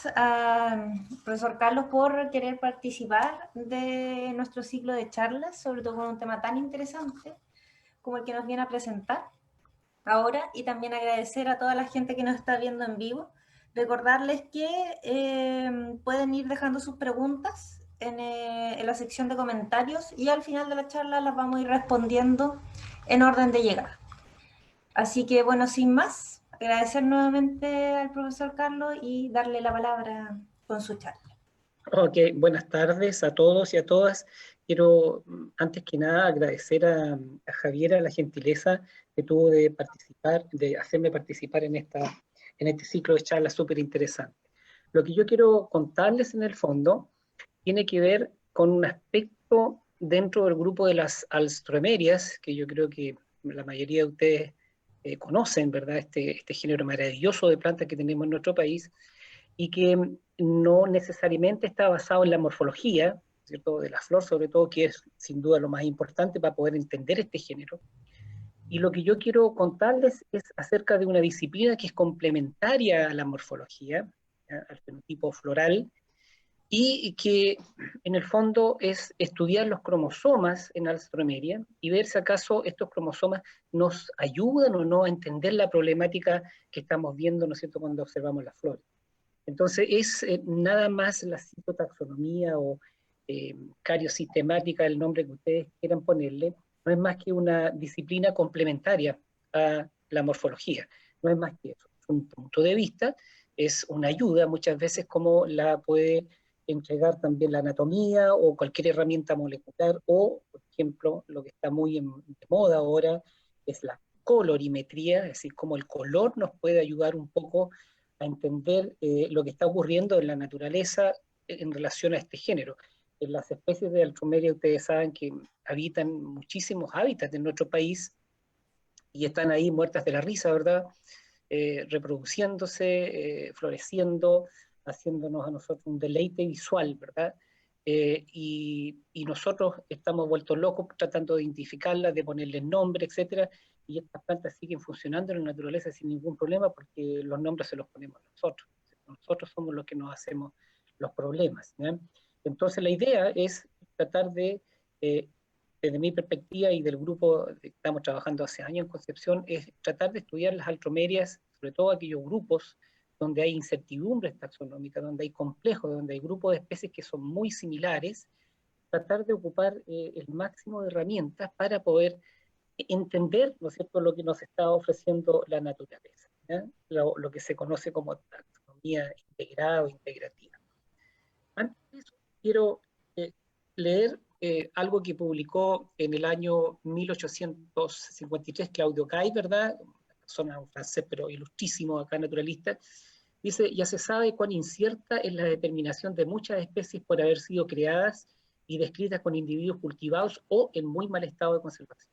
al profesor Carlos por querer participar de nuestro ciclo de charlas, sobre todo con un tema tan interesante como el que nos viene a presentar ahora, y también agradecer a toda la gente que nos está viendo en vivo. Recordarles que pueden ir dejando sus preguntas en la sección de comentarios y al final de la charla las vamos a ir respondiendo en orden de llegada. Así que bueno, sin más, agradecer nuevamente al profesor Carlos y darle la palabra con su charla. Ok, buenas tardes a todos y a todas. Quiero, antes que nada, agradecer a Javiera la gentileza que tuvo de participar, de hacerme participar en este ciclo de charlas súper interesante. Lo que yo quiero contarles en el fondo tiene que ver con un aspecto dentro del grupo de las alstromerias, que yo creo que la mayoría de ustedes conocen, ¿verdad? Este género maravilloso de plantas que tenemos en nuestro país, y que no necesariamente está basado en la morfología, ¿cierto?, de la flor, sobre todo, que es sin duda lo más importante para poder entender este género. Y lo que yo quiero contarles es acerca de una disciplina que es complementaria a la morfología, al fenotipo floral, y que en el fondo es estudiar los cromosomas en alstroemeria y ver si acaso estos cromosomas nos ayudan o no a entender la problemática que estamos viendo, ¿no es cierto?, cuando observamos las flores. Entonces es nada más la citotaxonomía o cariosistemática, el nombre que ustedes quieran ponerle, no es más que una disciplina complementaria a la morfología, no es más que eso, es un punto de vista, es una ayuda muchas veces como la puede entregar también la anatomía o cualquier herramienta molecular o, por ejemplo, lo que está muy de moda ahora es la colorimetría, es decir, cómo el color nos puede ayudar un poco a entender lo que está ocurriendo en la naturaleza en relación a este género. En las especies de Alstroemeria ustedes saben que habitan muchísimos hábitats en nuestro país y están ahí muertas de la risa, ¿verdad? Reproduciéndose, floreciendo, haciéndonos a nosotros un deleite visual, ¿verdad? Y nosotros estamos vueltos locos tratando de identificarlas, de ponerles nombre, etcétera, y estas plantas siguen funcionando en la naturaleza sin ningún problema porque los nombres se los ponemos nosotros. Nosotros somos los que nos hacemos los problemas, ¿ya? Entonces la idea es tratar de, desde mi perspectiva y del grupo que estamos trabajando hace años en Concepción, es tratar de estudiar las altromerias, sobre todo aquellos grupos donde hay incertidumbres taxonómicas, donde hay complejos, donde hay grupos de especies que son muy similares, tratar de ocupar el máximo de herramientas para poder entender, ¿no es cierto?, lo que nos está ofreciendo la naturaleza, lo que se conoce como taxonomía integrada o integrativa. Antes de eso, quiero leer algo que publicó en el año 1853 Claudio Cay, ¿verdad? Una persona, un francés, pero ilustrísimo acá, naturalista. Dice, ya se sabe cuán incierta es la determinación de muchas especies por haber sido creadas y descritas con individuos cultivados o en muy mal estado de conservación.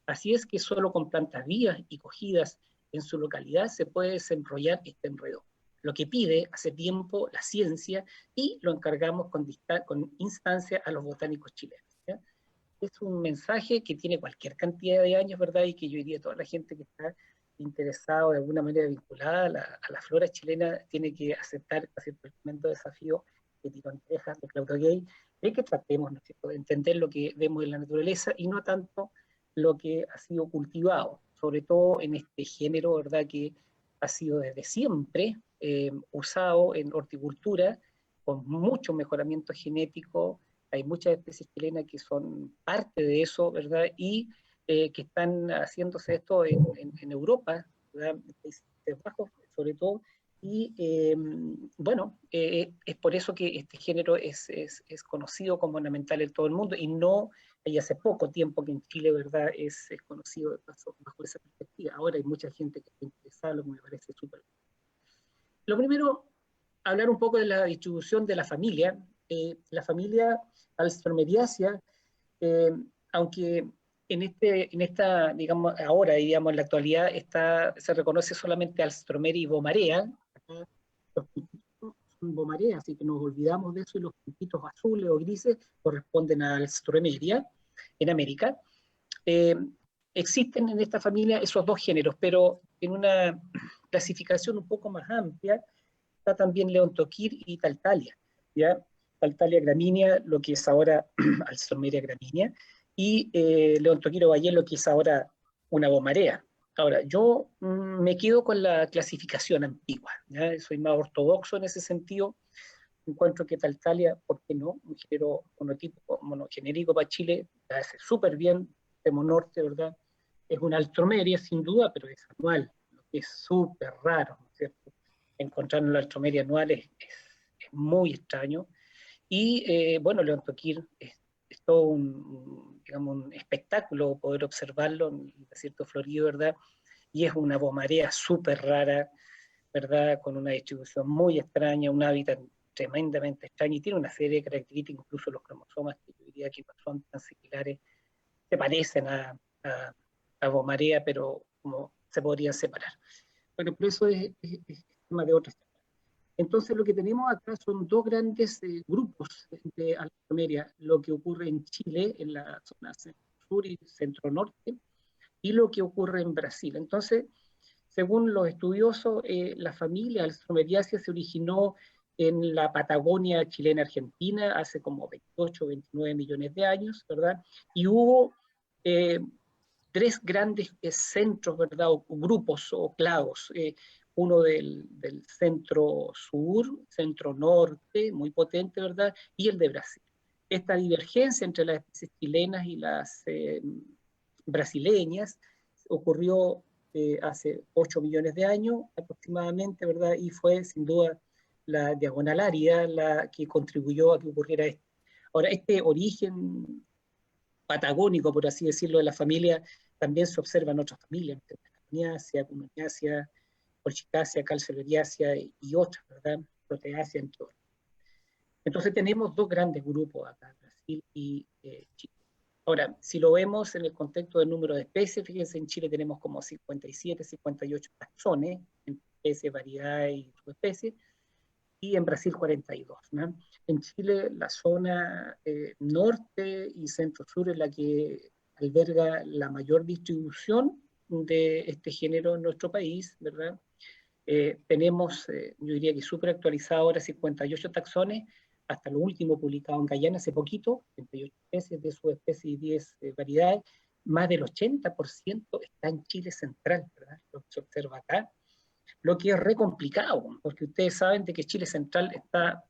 Así es que solo con plantas vivas y cogidas en su localidad se puede desenrollar este enredo, lo que pide hace tiempo la ciencia y lo encargamos con instancia a los botánicos chilenos, ¿ya? Es un mensaje que tiene cualquier cantidad de años, ¿verdad? Y que yo diría toda la gente que está interesada o de alguna manera vinculada a la flora chilena tiene que aceptar el tremendo desafío de Tirón Tejas, de Claudio Gay, de que tratemos, ¿no es cierto?, de entender lo que vemos en la naturaleza y no tanto lo que ha sido cultivado, sobre todo en este género, ¿verdad?, que ha sido desde siempre usado en horticultura con mucho mejoramiento genético. Hay muchas especies chilenas que son parte de eso, ¿verdad? Y que están haciéndose esto en Europa, ¿verdad?, en Países Bajos, sobre todo. Y bueno, es por eso que este género es conocido como ornamental en todo el mundo y no hay hace poco tiempo que en Chile, ¿verdad?, es conocido bajo esa perspectiva. Ahora hay mucha gente que está interesada, lo que me parece súper. Lo primero, hablar un poco de la distribución de la familia. La familia Alstromeriaceae, aunque en esta, digamos, ahora, digamos, en la actualidad, se reconoce solamente Alstroemeria y Bomarea. Acá los puntitos son Bomarea, así que nos olvidamos de eso, y los puntitos azules o grises corresponden a Alstroemeria en América. Existen en esta familia esos dos géneros, pero en una clasificación un poco más amplia, está también León Toquir y Taltalia, ¿ya? Taltalia gramínea, lo que es ahora Alstroemeria gramínea, y León Toquir Ovalle, lo que es ahora una bomarea. Ahora, yo me quedo con la clasificación antigua, ¿ya? Soy más ortodoxo en ese sentido. Encuentro que Taltalia, ¿por qué no? Un género monotípico, monogenérico para Chile, la hace súper bien, Temo Norte, ¿verdad? Es una alstroemeria, sin duda, pero es anual, lo que es súper raro, ¿no es cierto? Encontrar una alstroemeria anual es muy extraño. Y bueno, León Toquir es todo digamos, un espectáculo poder observarlo en el desierto florido, ¿verdad? Y es una bomarea súper rara, ¿verdad? Con una distribución muy extraña, un hábitat tremendamente extraño, y tiene una serie de características, incluso los cromosomas, que yo diría que no son tan similares, se parecen a bomarea, pero como se podrían separar. Bueno, pero eso es tema de otra. Entonces lo que tenemos acá son dos grandes grupos de alstroemeria, lo que ocurre en Chile, en la zona sur y centro-norte, y lo que ocurre en Brasil. Entonces, según los estudiosos, la familia alstromeriaceae se originó en la Patagonia chilena-argentina hace como 28 o 29 millones de años, ¿verdad? Y hubo tres grandes centros, ¿verdad? O grupos o clavos. Uno del centro sur, centro norte, muy potente, ¿verdad? Y el de Brasil. Esta divergencia entre las especies chilenas y las brasileñas ocurrió hace 8 millones de años aproximadamente, ¿verdad? Y fue sin duda la diagonal árida la que contribuyó a que ocurriera esto. Ahora, este origen patagónico, por así decirlo, de la familia, también se observa en otras familias, Melanoaceae, Cuneaceae, Colchicaceae, Calceolariaceae y otras, ¿verdad? Proteaceae, entre otros. Entonces tenemos dos grandes grupos acá, Brasil y Chile. Ahora, si lo vemos en el contexto del número de especies, fíjense, en Chile tenemos como 57, 58 taxones, en especies, variedades y subespecies, y en Brasil 42, ¿no? En Chile la zona norte y centro-sur es la que alberga la mayor distribución de este género en nuestro país, ¿verdad? Tenemos, yo diría que súper actualizado ahora 58 taxones, hasta lo último publicado en Guyana hace poquito, 38 especies de subespecies y 10 variedades, más del 80% está en Chile central, ¿verdad? Lo que se observa acá, lo que es re complicado, porque ustedes saben de que Chile central está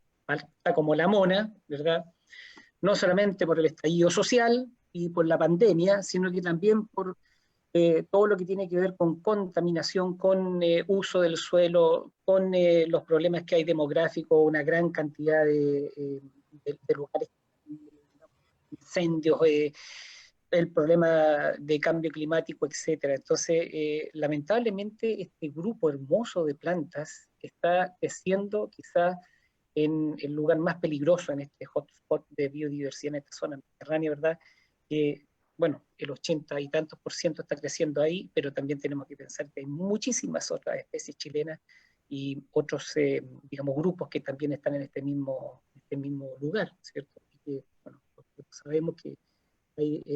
como la mona, ¿verdad? No solamente por el estallido social y por la pandemia, sino que también por todo lo que tiene que ver con contaminación, con uso del suelo, con los problemas que hay demográficos, una gran cantidad de lugares, incendios, el problema de cambio climático, etcétera. Entonces, lamentablemente, este grupo hermoso de plantas está creciendo quizás en el lugar más peligroso en este hotspot de biodiversidad en esta zona mediterránea, ¿verdad? Bueno, el 80 y tantos % está creciendo ahí, pero también tenemos que pensar que hay muchísimas otras especies chilenas y otros, digamos, grupos que también están en este mismo lugar, ¿cierto? Y que, bueno, sabemos que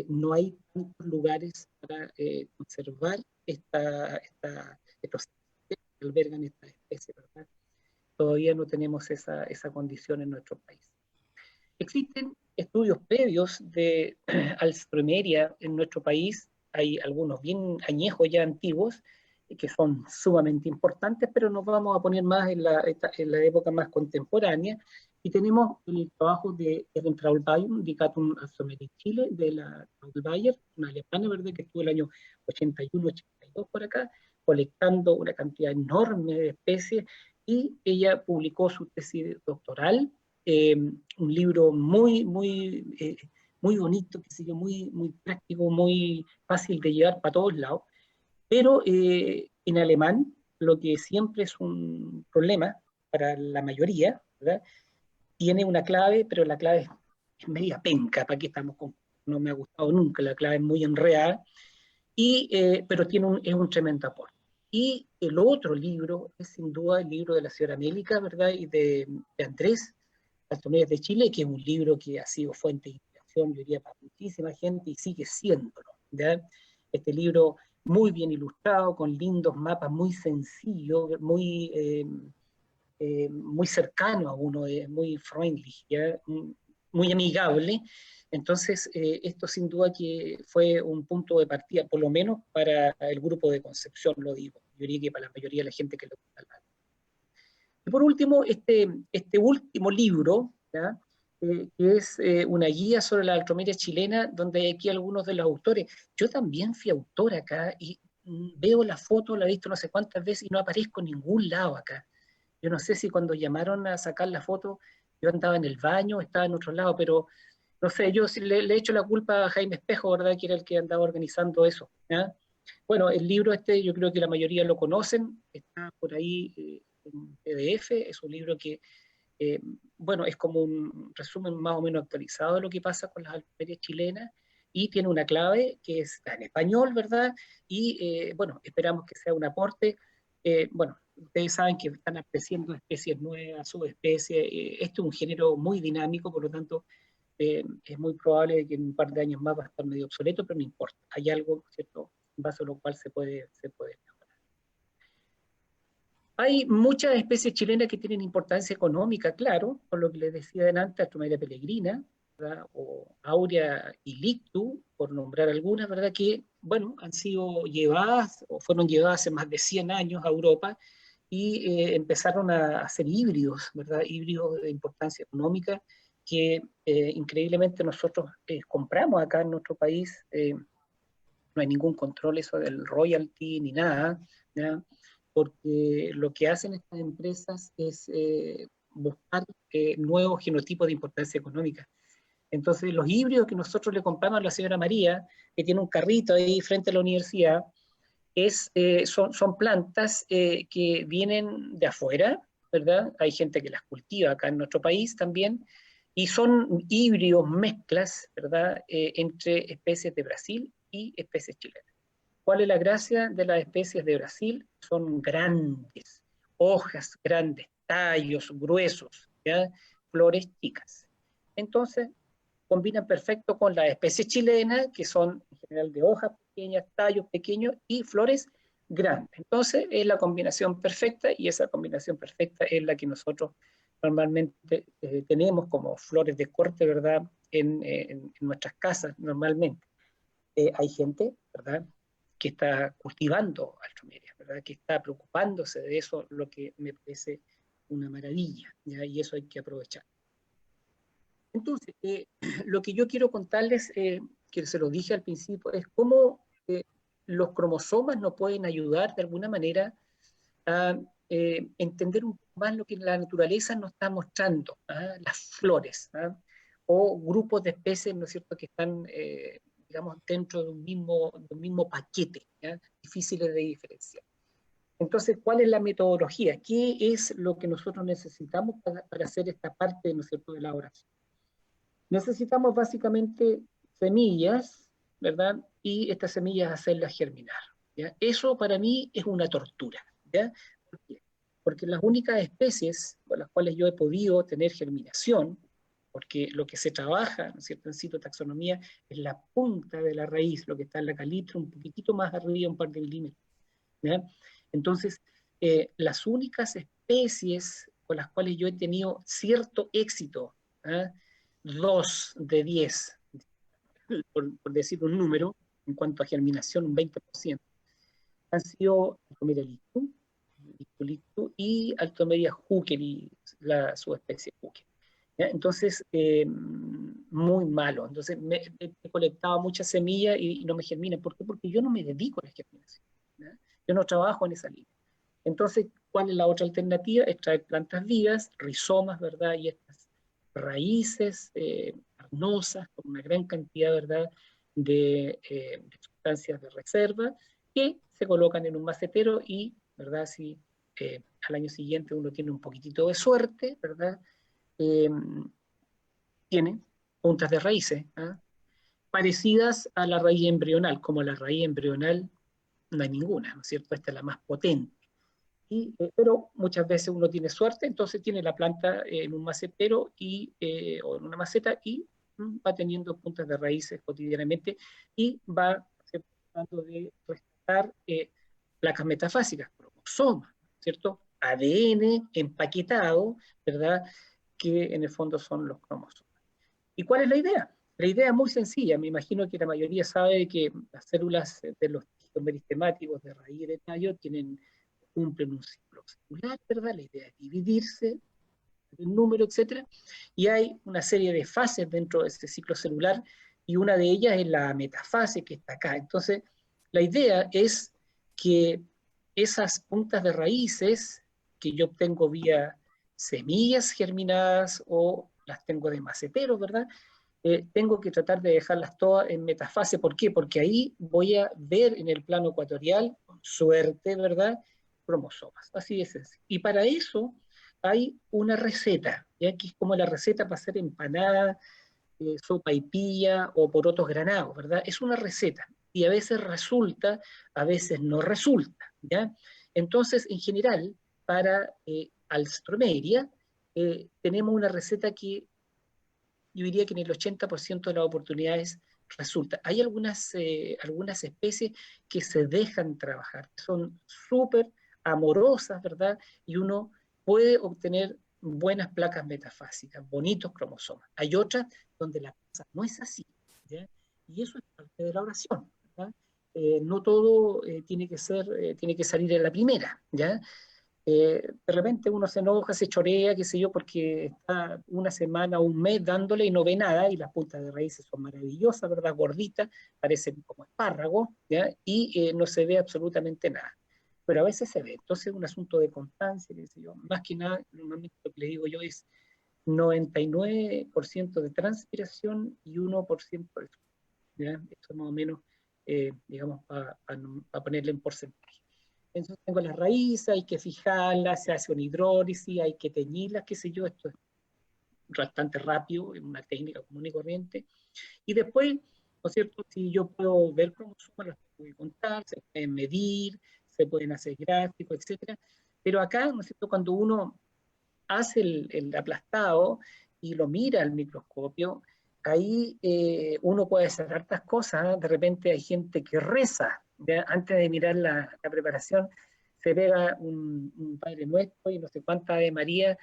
no hay tantos lugares para conservar estos que albergan estas especies, ¿verdad? Todavía no tenemos esa condición en nuestro país. Existen estudios previos de alstroemeria en nuestro país, hay algunos bien añejos ya antiguos, que son sumamente importantes, pero nos vamos a poner más en la época más contemporánea, y tenemos el trabajo de Ellen Traulbayer, Dicatum alstroemeria Chile, de la Traulbayer, una alemana, ¿verdad?, que estuvo el año 81-82 por acá, colectando una cantidad enorme de especies, y ella publicó su tesis doctoral, un libro muy bonito, que sigue muy práctico, muy fácil de llevar para todos lados, pero en alemán, lo que siempre es un problema para la mayoría, ¿verdad? Tiene una clave, pero la clave es media penca, ¿para qué estamos con? No me ha gustado nunca, la clave es muy enredada, pero es un tremendo aporte. Y el otro libro es sin duda el libro de la señora Mélica, ¿verdad? Y de Andrés, Alstroemerias de Chile, que es un libro que ha sido fuente de inspiración, yo diría, para muchísima gente y sigue siéndolo, ¿ya? Este libro muy bien ilustrado, con lindos mapas, muy sencillos, muy muy cercano a uno, muy friendly, ¿ya? Muy amigable. Entonces, esto sin duda que fue un punto de partida, por lo menos para el grupo de Concepción, lo digo. Yo diría que para la mayoría de la gente que le gusta el arte. Y por último, este último libro, ¿ya? Que es una guía sobre la altromeria chilena, donde hay aquí algunos de los autores. Yo también fui autor acá y veo la foto, la he visto no sé cuántas veces y no aparezco en ningún lado acá. Yo no sé si cuando llamaron a sacar la foto, yo andaba en el baño, estaba en otro lado, pero no sé, yo sí le echo la culpa a Jaime Espejo, ¿verdad? Que era el que andaba organizando eso, ¿ya? Bueno, el libro yo creo que la mayoría lo conocen, está por ahí en PDF, es un libro que, eh, bueno, es como un resumen más o menos actualizado de lo que pasa con las alcaldías chilenas, y tiene una clave que está en español, ¿verdad? Y bueno, esperamos que sea un aporte. Bueno, ustedes saben que están apareciendo especies nuevas, subespecies, este es un género muy dinámico, por lo tanto, es muy probable que en un par de años más va a estar medio obsoleto, pero no importa, hay algo, ¿cierto?, en base a lo cual se puede mejorar. Hay muchas especies chilenas que tienen importancia económica, claro, por lo que les decía adelante, Astromeria peregrina, ¿verdad? O Aurea y Lictu, por nombrar algunas, ¿verdad? Que, bueno, han sido llevadas o fueron llevadas hace más de 100 años a Europa y empezaron a hacer híbridos, ¿verdad? Híbridos de importancia económica que increíblemente nosotros compramos acá en nuestro país. No hay ningún control eso del royalty ni nada, ¿ya? Porque lo que hacen estas empresas es buscar nuevos genotipos de importancia económica. Entonces, los híbridos que nosotros le compramos a la señora María, que tiene un carrito ahí frente a la universidad, son plantas que vienen de afuera, ¿verdad? Hay gente que las cultiva acá en nuestro país también, y son híbridos, mezclas, ¿verdad? Entre especies de Brasil y especies chilenas. ¿Cuál es la gracia de las especies de Brasil? Son grandes, hojas grandes, tallos gruesos, ¿ya? Flores chicas. Entonces, combinan perfecto con las especies chilenas, que son en general de hojas pequeñas, tallos pequeños y flores grandes. Entonces, es la combinación perfecta y esa combinación perfecta es la que nosotros normalmente tenemos como flores de corte, ¿verdad? En nuestras casas normalmente. Hay gente, ¿verdad?, que está cultivando altromeria, ¿verdad?, que está preocupándose de eso, lo que me parece una maravilla, ¿ya? Y eso hay que aprovechar. Entonces, lo que yo quiero contarles, que se lo dije al principio, es cómo los cromosomas nos pueden ayudar de alguna manera a entender un poco más lo que la naturaleza nos está mostrando, ¿ah? Las flores, ¿ah? O grupos de especies, ¿no es cierto?, que están, digamos, dentro de un mismo paquete, ¿ya? Difíciles de diferenciar. Entonces, ¿cuál es la metodología? ¿Qué es lo que nosotros necesitamos para hacer esta parte, ¿no es cierto?, de la oración? Necesitamos básicamente semillas, ¿verdad? Y estas semillas hacerlas germinar, ¿ya? Eso para mí es una tortura, ¿ya? ¿Por qué? Porque las únicas especies con las cuales yo he podido tener germinación, porque lo que se trabaja, ¿no es cierto?, en citotaxonomía, es la punta de la raíz, lo que está en la calitre, un poquitito más arriba, un par de milímetros, ¿ya? Entonces, las únicas especies con las cuales yo he tenido cierto éxito, ¿eh? 2 de 10, por decir un número, en cuanto a germinación, un 20%, han sido Altomeria lictu y Altomeria hoockeri, la subespecie hoockeri. Entonces, muy malo. Entonces, he colectado muchas semillas y no me germinan. ¿Por qué? Porque yo no me dedico a la germinación, ¿ya? Yo no trabajo en esa línea. Entonces, ¿cuál es la otra alternativa? Extraer plantas vivas, rizomas, ¿verdad? Y estas raíces carnosas, con una gran cantidad, ¿verdad?, de sustancias de reserva, que se colocan en un macetero y, ¿verdad?, si al año siguiente uno tiene un poquitito de suerte, ¿verdad?, eh, tiene puntas de raíces, ¿eh? Parecidas a la raíz embrional. Como la raíz embrional no hay ninguna, ¿no es cierto? Esta es la más potente. Pero muchas veces uno tiene suerte, entonces tiene la planta en un macetero o en una maceta y va teniendo puntas de raíces cotidianamente y va tratando de rescatar placas metafásicas, cromosomas, ¿cierto? ADN empaquetado, ¿verdad? Que en el fondo son los cromosomas. ¿Y cuál es la idea? La idea es muy sencilla. Me imagino que la mayoría sabe que las células de los tejidos meristemáticos de raíz y de tallo cumplen un ciclo celular, ¿verdad? La idea es dividirse, el número, etcétera, y hay una serie de fases dentro de este ciclo celular, y una de ellas es la metafase que está acá. Entonces, la idea es que esas puntas de raíces que yo obtengo vía semillas germinadas o las tengo de maceteros, ¿verdad? Tengo que tratar de dejarlas todas en metafase. ¿Por qué? Porque ahí voy a ver en el plano ecuatorial, con suerte, ¿verdad?, cromosomas. Así es. Y para eso hay una receta, ¿ya? Que es como la receta para hacer empanada, sopaipilla o porotos granados, ¿verdad? Es una receta. Y a veces resulta, a veces no resulta, ¿ya? Entonces, en general, para Alstroemeria, tenemos una receta que yo diría que en el 80% de las oportunidades resulta. Hay algunas especies que se dejan trabajar, son súper amorosas, ¿verdad? Y uno puede obtener buenas placas metafásicas, bonitos cromosomas. Hay otras donde la cosa no es así, ¿ya? Y eso es parte de la oración, ¿verdad? No todo tiene que salir en la primera, ¿ya? De repente uno se enoja, se chorea, qué sé yo, porque está una semana o un mes dándole y no ve nada, y las puntas de raíces son maravillosas, ¿verdad? Gorditas, parecen como espárragos, ¿ya? Y no se ve absolutamente nada. Pero a veces se ve. Entonces es un asunto de constancia, qué sé yo. Más que nada, normalmente lo que le digo yo es 99% de transpiración y 1% de esfuerzo, ¿ya? Eso más o menos, digamos, para ponerle en porcentaje. Entonces tengo las raíces, hay que fijarlas, se hace una hidrólisis, hay que teñirlas, qué sé yo, esto es bastante rápido, en una técnica común y corriente. Y después, ¿no es cierto? Si yo puedo ver cromosomas, los puedo contar, se pueden medir, se pueden hacer gráficos, etcétera. Pero acá, ¿no es cierto? Cuando uno hace el aplastado y lo mira al microscopio, ahí uno puede hacer hartas cosas, ¿eh? De repente hay gente que reza, ¿ya? Antes de mirar la preparación, se pega un Padre Nuestro y no sé cuánta Ave María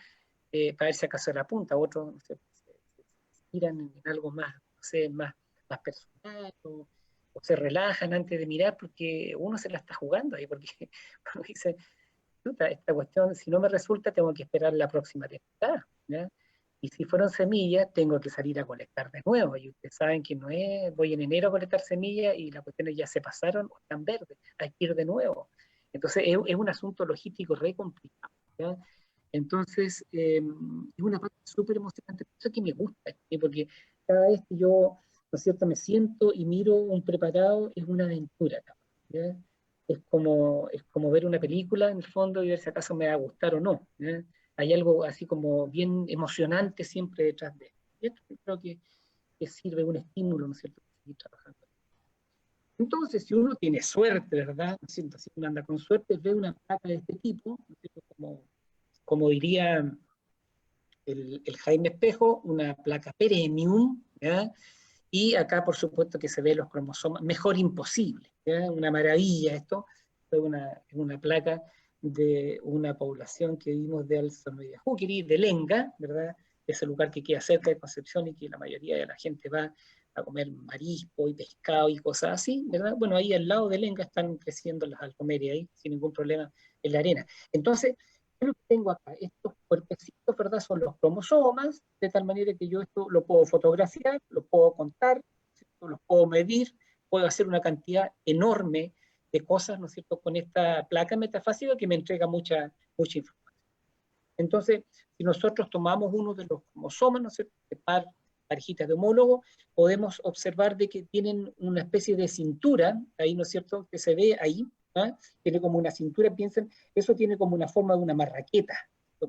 para ver si acaso la punta, otros no sé, se inspiran en algo más, no sé, más personal, o se relajan antes de mirar porque uno se la está jugando ahí, porque uno dice, esta cuestión, si no me resulta, tengo que esperar la próxima temporada, ¿ya? Y si fueron semillas, tengo que salir a colectar de nuevo. Y ustedes saben que no es, voy en enero a colectar semillas y las cuestiones ya se pasaron o están verdes, hay que ir de nuevo. Entonces es un asunto logístico re complicado, ¿ya? Entonces es una parte súper emocionante, por eso que me gusta, ¿sí? Porque cada vez que yo, ¿no es cierto?, me siento y miro un preparado, es una aventura, ¿ya? Es como ver una película en el fondo y ver si acaso me va a gustar o no, ¿eh? Hay algo así como bien emocionante siempre detrás de esto. Y esto yo creo que sirve un estímulo, ¿no es cierto?, para seguir trabajando. Entonces, si uno tiene suerte, ¿verdad?, ¿no es cierto?, si uno anda con suerte, ve una placa de este tipo, ¿no es cierto?, como diría el Jaime Espejo, una placa premium, ¿ya? Y acá, por supuesto, que se ve los cromosomas, mejor imposible, ¿ya? Una maravilla esto, fue una placa de una población que vimos de Alzamaya-Júqueri, de Lenga, ¿verdad? Ese lugar que queda cerca de Concepción y que la mayoría de la gente va a comer marisco y pescado y cosas así, ¿verdad? Bueno, ahí al lado de Lenga están creciendo las alcomerias ahí, sin ningún problema en la arena. Entonces, ¿qué es lo que tengo acá? Estos cuerpecitos, ¿verdad? Son los cromosomas, de tal manera que yo esto lo puedo fotografiar, lo puedo contar, ¿cierto? Los puedo medir, puedo hacer una cantidad enorme de cosas, ¿no es cierto?, con esta placa metafásica que me entrega mucha información. Entonces, si nosotros tomamos uno de los cromosomas, ¿no es cierto?, de parejitas de homólogo, podemos observar de que tienen una especie de cintura, ahí, ¿no es cierto?, que se ve ahí, ¿eh? Tiene como una cintura, piensen, eso tiene como una forma de una marraqueta,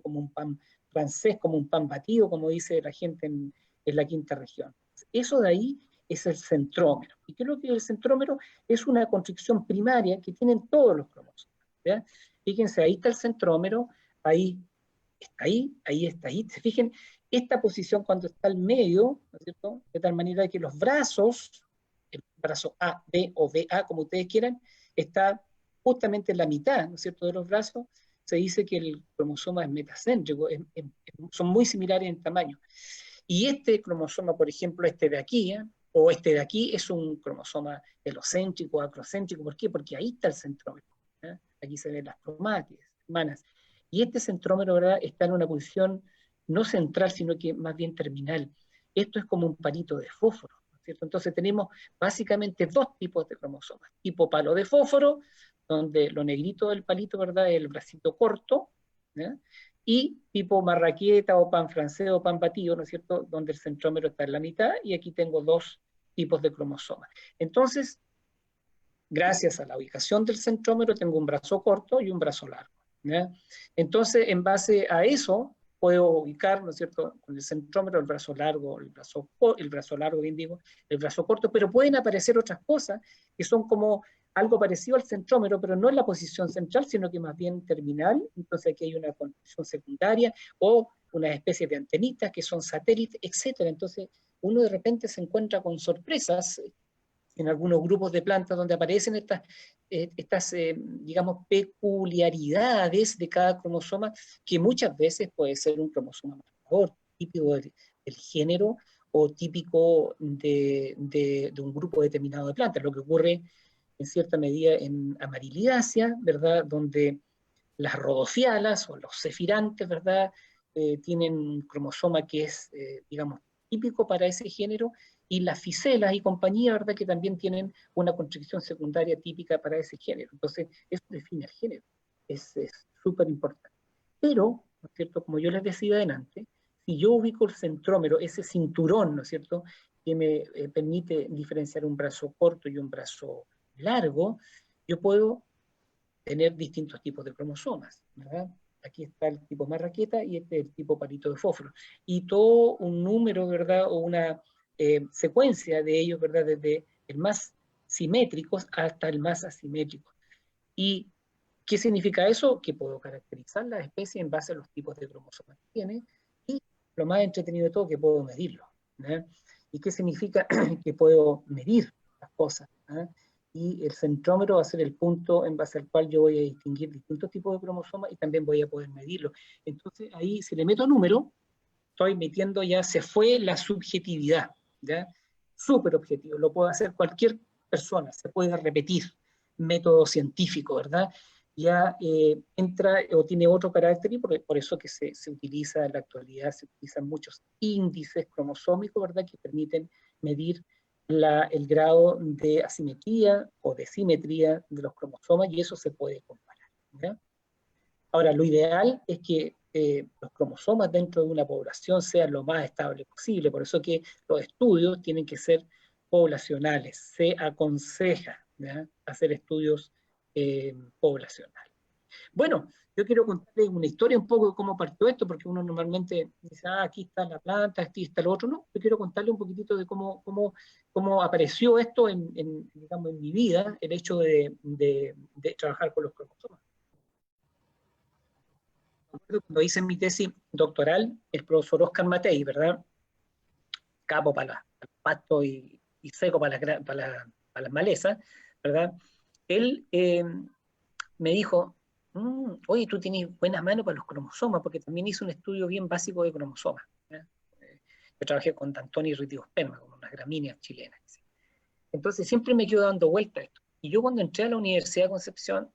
como un pan francés, como un pan batido, como dice la gente en la quinta región. Eso de ahí es el centrómero. ¿Y qué es lo que es el centrómero? Es una constricción primaria que tienen todos los cromosomas, ¿ya? Fíjense, ahí está el centrómero, ahí está ahí está ahí. Se fijen, esta posición cuando está al medio, ¿no es cierto?, de tal manera que los brazos, el brazo A, B o BA, como ustedes quieran, está justamente en la mitad, ¿no es cierto?, de los brazos, se dice que el cromosoma es metacéntrico, son muy similares en tamaño. Y este cromosoma, por ejemplo, este de aquí, o este de aquí, es un cromosoma helocéntrico, acrocéntrico. ¿Por qué? Porque ahí está el centrómero. Aquí se ven las cromátides, hermanas. Y este centrómero, ¿verdad?, está en una posición no central, sino que más bien terminal. Esto es como un palito de fósforo, ¿no es cierto? Entonces tenemos básicamente dos tipos de cromosomas. Tipo palo de fósforo, donde lo negrito del palito, ¿verdad?, es el bracito corto, ¿ya? Y tipo marraqueta o pan francés o pan batido, ¿no es cierto?, donde el centrómero está en la mitad, y aquí tengo dos tipos de cromosomas. Entonces, gracias a la ubicación del centrómero, tengo un brazo corto y un brazo largo, ¿ya? Entonces, en base a eso, puedo ubicar, ¿no es cierto?, con el centrómero, el brazo largo, el brazo largo, bien digo, el brazo corto, pero pueden aparecer otras cosas que son como algo parecido al centrómero, pero no en la posición central, sino que más bien terminal. Entonces aquí hay una condición secundaria o una especie de antenitas que son satélites, etcétera. Entonces uno de repente se encuentra con sorpresas en algunos grupos de plantas donde aparecen estas digamos, peculiaridades de cada cromosoma, que muchas veces puede ser un cromosoma marcador, típico del género o típico de un grupo determinado de plantas, lo que ocurre en cierta medida en Amarilidácea, ¿verdad?, donde las rodofialas o los cefirantes, ¿verdad?, tienen un cromosoma que es, digamos, típico para ese género, y las fiselas y compañía, ¿verdad?, que también tienen una constricción secundaria típica para ese género. Entonces, eso define el género. Es súper importante. Pero, ¿no es cierto?, como yo les decía adelante, si yo ubico el centrómero, ese cinturón, ¿no es cierto?, que me permite diferenciar un brazo corto y un brazo largo, yo puedo tener distintos tipos de cromosomas, ¿verdad? Aquí está el tipo marraqueta y este es el tipo palito de fósforo. Y todo un número, ¿verdad?, o una secuencia de ellos, ¿verdad?, desde el más simétrico hasta el más asimétrico. ¿Y qué significa eso? Que puedo caracterizar la especie en base a los tipos de cromosomas que tiene, y lo más entretenido de todo, que puedo medirlo, ¿verdad? ¿Y qué significa? Que puedo medir las cosas, ¿verdad? Y el centrómero va a ser el punto en base al cual yo voy a distinguir distintos tipos de cromosomas y también voy a poder medirlo. Entonces ahí, si le meto número, estoy metiendo, ya se fue la subjetividad, ¿ya? Súper objetivo, lo puede hacer cualquier persona, se puede repetir, método científico, ¿verdad? Ya entra o tiene otro carácter, y por eso que se utiliza en la actualidad, se utilizan muchos índices cromosómicos, ¿verdad?, que permiten medir el grado de asimetría o de simetría de los cromosomas, y eso se puede comparar, ¿ya? Ahora, lo ideal es que los cromosomas dentro de una población sean lo más estable posible, por eso que los estudios tienen que ser poblacionales. Se aconseja, ¿ya?, hacer estudios poblacionales. Bueno, yo quiero contarles una historia un poco de cómo partió esto, porque uno normalmente dice, aquí está la planta, aquí está lo otro. No, yo quiero contarles un poquitito de cómo apareció esto digamos, en mi vida, el hecho de trabajar con los cromosomas. Cuando hice mi tesis doctoral, el profesor Oscar Matei, ¿verdad?, capo para el pasto y seco para las malezas, ¿verdad?, él me dijo, oye, tú tienes buenas manos para los cromosomas, porque también hice un estudio bien básico de cromosomas, ¿ya? Yo trabajé con Dantoni y Ritidosperma, con unas gramíneas chilenas. Entonces siempre me quedo dando vuelta a esto. Y yo cuando entré a la Universidad de Concepción,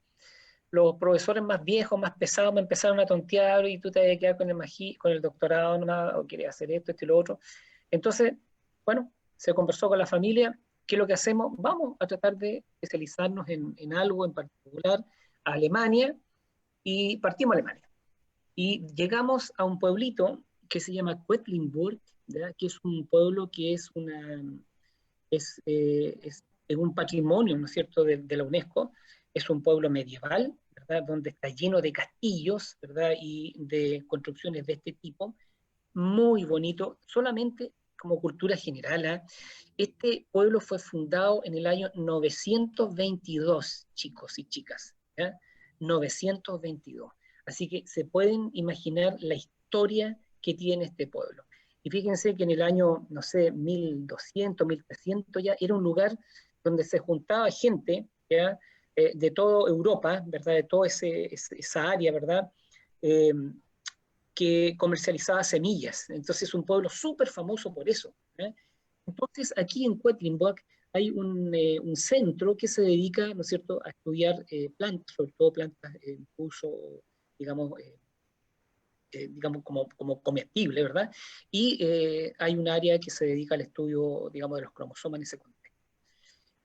los profesores más viejos, más pesados, me empezaron a tontear, y tú te vas a quedar con el doctorado nomás, o quieres hacer esto, esto y lo otro. Entonces, bueno, se conversó con la familia, ¿qué es lo que hacemos? Vamos a tratar de especializarnos en algo en particular, a Alemania, y partimos a Alemania. Y llegamos a un pueblito que se llama Quedlinburg, ¿verdad?, que es un pueblo que es un patrimonio, ¿no es cierto?, de la UNESCO. Es un pueblo medieval, ¿verdad?, donde está lleno de castillos, ¿verdad?, y de construcciones de este tipo, muy bonito. Solamente como cultura general, ¿eh?, este pueblo fue fundado en el año 922, chicos y chicas, ¿ya? 922. Así que se pueden imaginar la historia que tiene este pueblo. Y fíjense que en el año, no sé, 1200, 1300 ya era un lugar donde se juntaba gente, ¿ya?, de toda Europa, ¿verdad? De toda esa área, ¿verdad? Eh, que comercializaba semillas. Entonces es un pueblo súper famoso por eso. ¿Eh? Entonces aquí en Quedlinburg hay un centro que se dedica, ¿no es cierto?, a estudiar plantas, sobre todo plantas en uso, digamos, digamos como comestible, ¿verdad? Y hay un área que se dedica al estudio, digamos, de los cromosomas en ese contexto.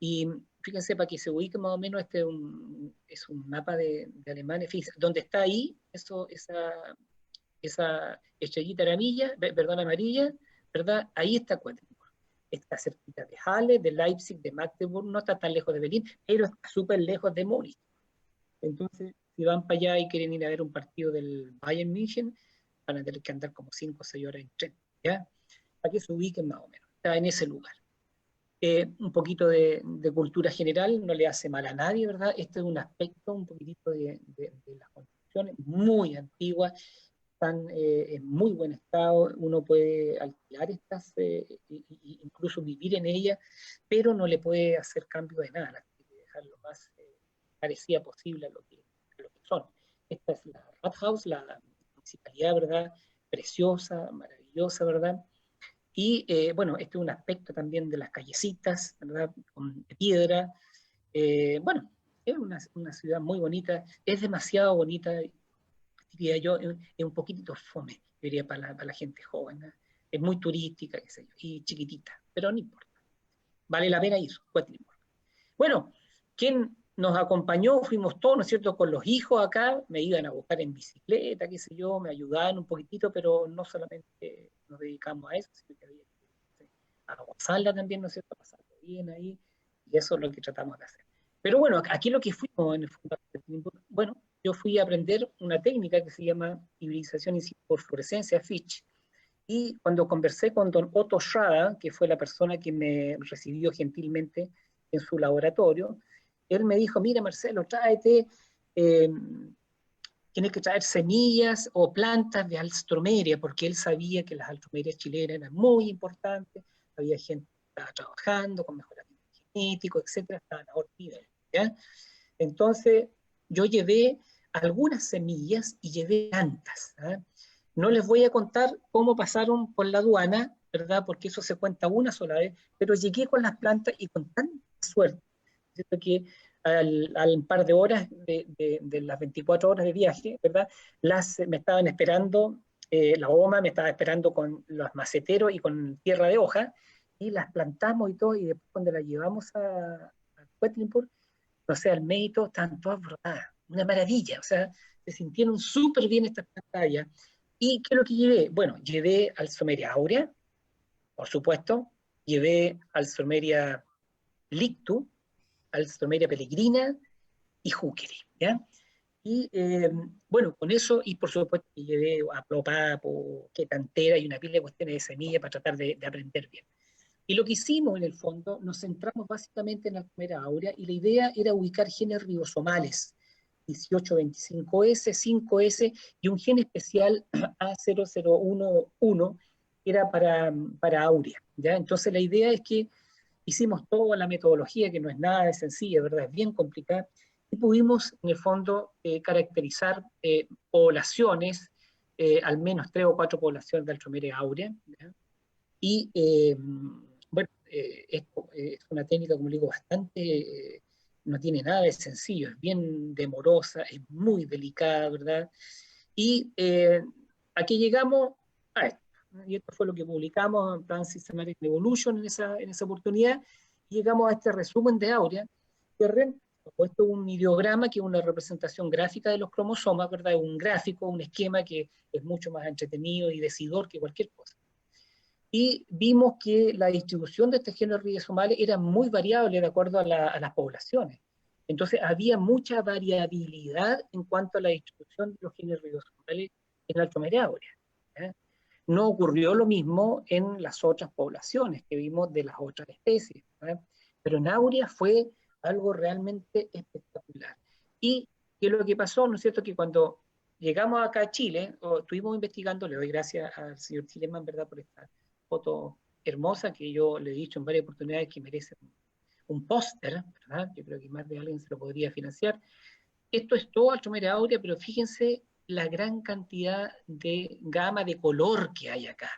Y fíjense, para que se ubique más o menos, este es un mapa de Alemania, fíjense, donde está ahí, esa estrellita amarilla, perdón, amarilla, ¿verdad? Ahí está Quedlinburg. Está cerquita de Halle, de Leipzig, de Magdeburg, no está tan lejos de Berlín, pero está súper lejos de Múnich. Entonces, si van para allá y quieren ir a ver un partido del Bayern München, van a tener que andar como 5 o 6 horas en tren, ¿ya? Para que se ubiquen más o menos. Está en ese lugar. Un poquito de cultura general no le hace mal a nadie, ¿verdad? Este es un aspecto un poquitito de las construcciones muy antiguas, están en muy buen estado, uno puede alquilar estas, incluso vivir en ellas, pero no le puede hacer cambio de nada, tiene que dejar lo más parecida posible a lo que son. Esta es la Rathaus, la municipalidad, ¿verdad? Preciosa, maravillosa, ¿verdad? Y bueno, este es un aspecto también de las callecitas, ¿verdad? Con piedra. Bueno, es una ciudad muy bonita, es demasiado bonita, diría yo, es un poquitito fome, diría para la gente joven, ¿no? Es muy turística, qué sé yo, y chiquitita, pero no importa. Vale la pena ir, Quedlinburg. Bueno, ¿quién nos acompañó? Fuimos todos, ¿no es cierto?, con los hijos acá, me iban a buscar en bicicleta, qué sé yo, me ayudaban un poquitito, pero no solamente nos dedicamos a eso, sino que había que a gozarla también, ¿no es cierto?, pasarlo bien ahí, y eso es lo que tratamos de hacer. Pero bueno, aquí lo que fuimos en el fondo, bueno, yo fui a aprender una técnica que se llama hibridización por fluorescencia, FISH, y cuando conversé con don Otto Schrader, que fue la persona que me recibió gentilmente en su laboratorio, él me dijo, mira Marcelo, tráete, eh, tienes que traer semillas o plantas de alstromeria, porque él sabía que las alstromerias chilenas eran muy importantes, había gente que estaba trabajando con mejoramiento genético, etcétera, estaban a otro nivel, ¿ya? Entonces, yo llevé algunas semillas y llevé plantas. ¿Eh? No les voy a contar cómo pasaron por la aduana, ¿verdad? Porque eso se cuenta una sola vez, pero llegué con las plantas y con tanta suerte, ¿cierto? Que al par de horas de las 24 horas de viaje, ¿verdad? Me estaban esperando, la OMA me estaba esperando con los maceteros y con tierra de hoja, y las plantamos y todo, y después cuando las llevamos a Quedlinburg, o sea, al mérito, estaban todas brotadas, una maravilla, o sea, se sintieron súper bien estas pantallas. ¿Y qué es lo que llevé? Bueno, llevé Alstroemeria aurea, por supuesto, llevé Alstroemeria lictu, Alstroemeria peregrina y Hookery, ¿ya? Y bueno, con eso, y por supuesto llevé aplopapo, quetantera y una pila de cuestiones de semilla para tratar de aprender bien. Y lo que hicimos en el fondo, nos centramos básicamente en la primera áurea y la idea era ubicar genes ribosomales, 1825S, 5S y un gen especial A0011, que era para áurea, ¿ya? Entonces la idea es que hicimos toda la metodología, que no es nada de sencilla, ¿verdad? Es bien complicada, y pudimos en el fondo caracterizar poblaciones, al menos 3 o 4 poblaciones de Alstroemeria aurea, ¿ya? Y bueno, esto es una técnica, como digo, bastante, no tiene nada de sencillo, es bien demorosa, es muy delicada, ¿verdad? Y aquí llegamos a esto, ¿no? Y esto fue lo que publicamos en Plan Systematic Evolution en esa oportunidad, y llegamos a este resumen de Aurea, que he puesto un ideograma, que es una representación gráfica de los cromosomas, ¿verdad? Un gráfico, un esquema que es mucho más entretenido y decidor que cualquier cosa. Y vimos que la distribución de estos genes ribosomales era muy variable de acuerdo a las poblaciones. Entonces había mucha variabilidad en cuanto a la distribución de los genes ribosomales en la Alstroemeria aurea, ¿eh? No ocurrió lo mismo en las otras poblaciones que vimos de las otras especies, ¿eh? Pero en aurea fue algo realmente espectacular. ¿Y qué es lo que pasó? ¿No es cierto? Que cuando llegamos acá a Chile, o estuvimos investigando, le doy gracias al señor Chileman, ¿verdad?, por esta foto hermosa que yo le he dicho en varias oportunidades que merece un póster, ¿verdad? Yo creo que más de alguien se lo podría financiar. Esto es todo Altromeria aurea, pero fíjense la gran cantidad de gama de color que hay acá,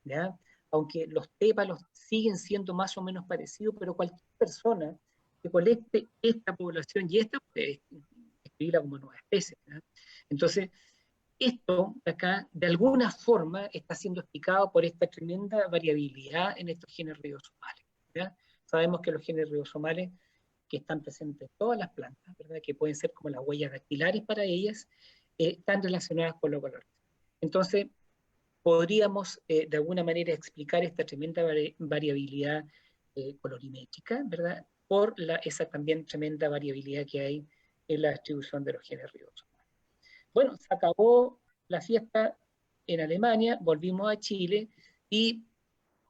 ¿ya? Aunque los tépalos siguen siendo más o menos parecidos, pero cualquier persona que colecte esta población, y esta puede escribirla como nueva especie, ¿ya? Entonces, esto acá, de alguna forma, está siendo explicado por esta tremenda variabilidad en estos genes ribosomales, ¿ya? Sabemos que los genes ribosomales que están presentes en todas las plantas, ¿verdad? Que pueden ser como las huellas dactilares para ellas, están relacionadas con los colores. Entonces, podríamos de alguna manera explicar esta tremenda variabilidad colorimétrica, ¿verdad? Por esa también tremenda variabilidad que hay en la distribución de los genes ribosomales. Bueno, se acabó la fiesta en Alemania, volvimos a Chile y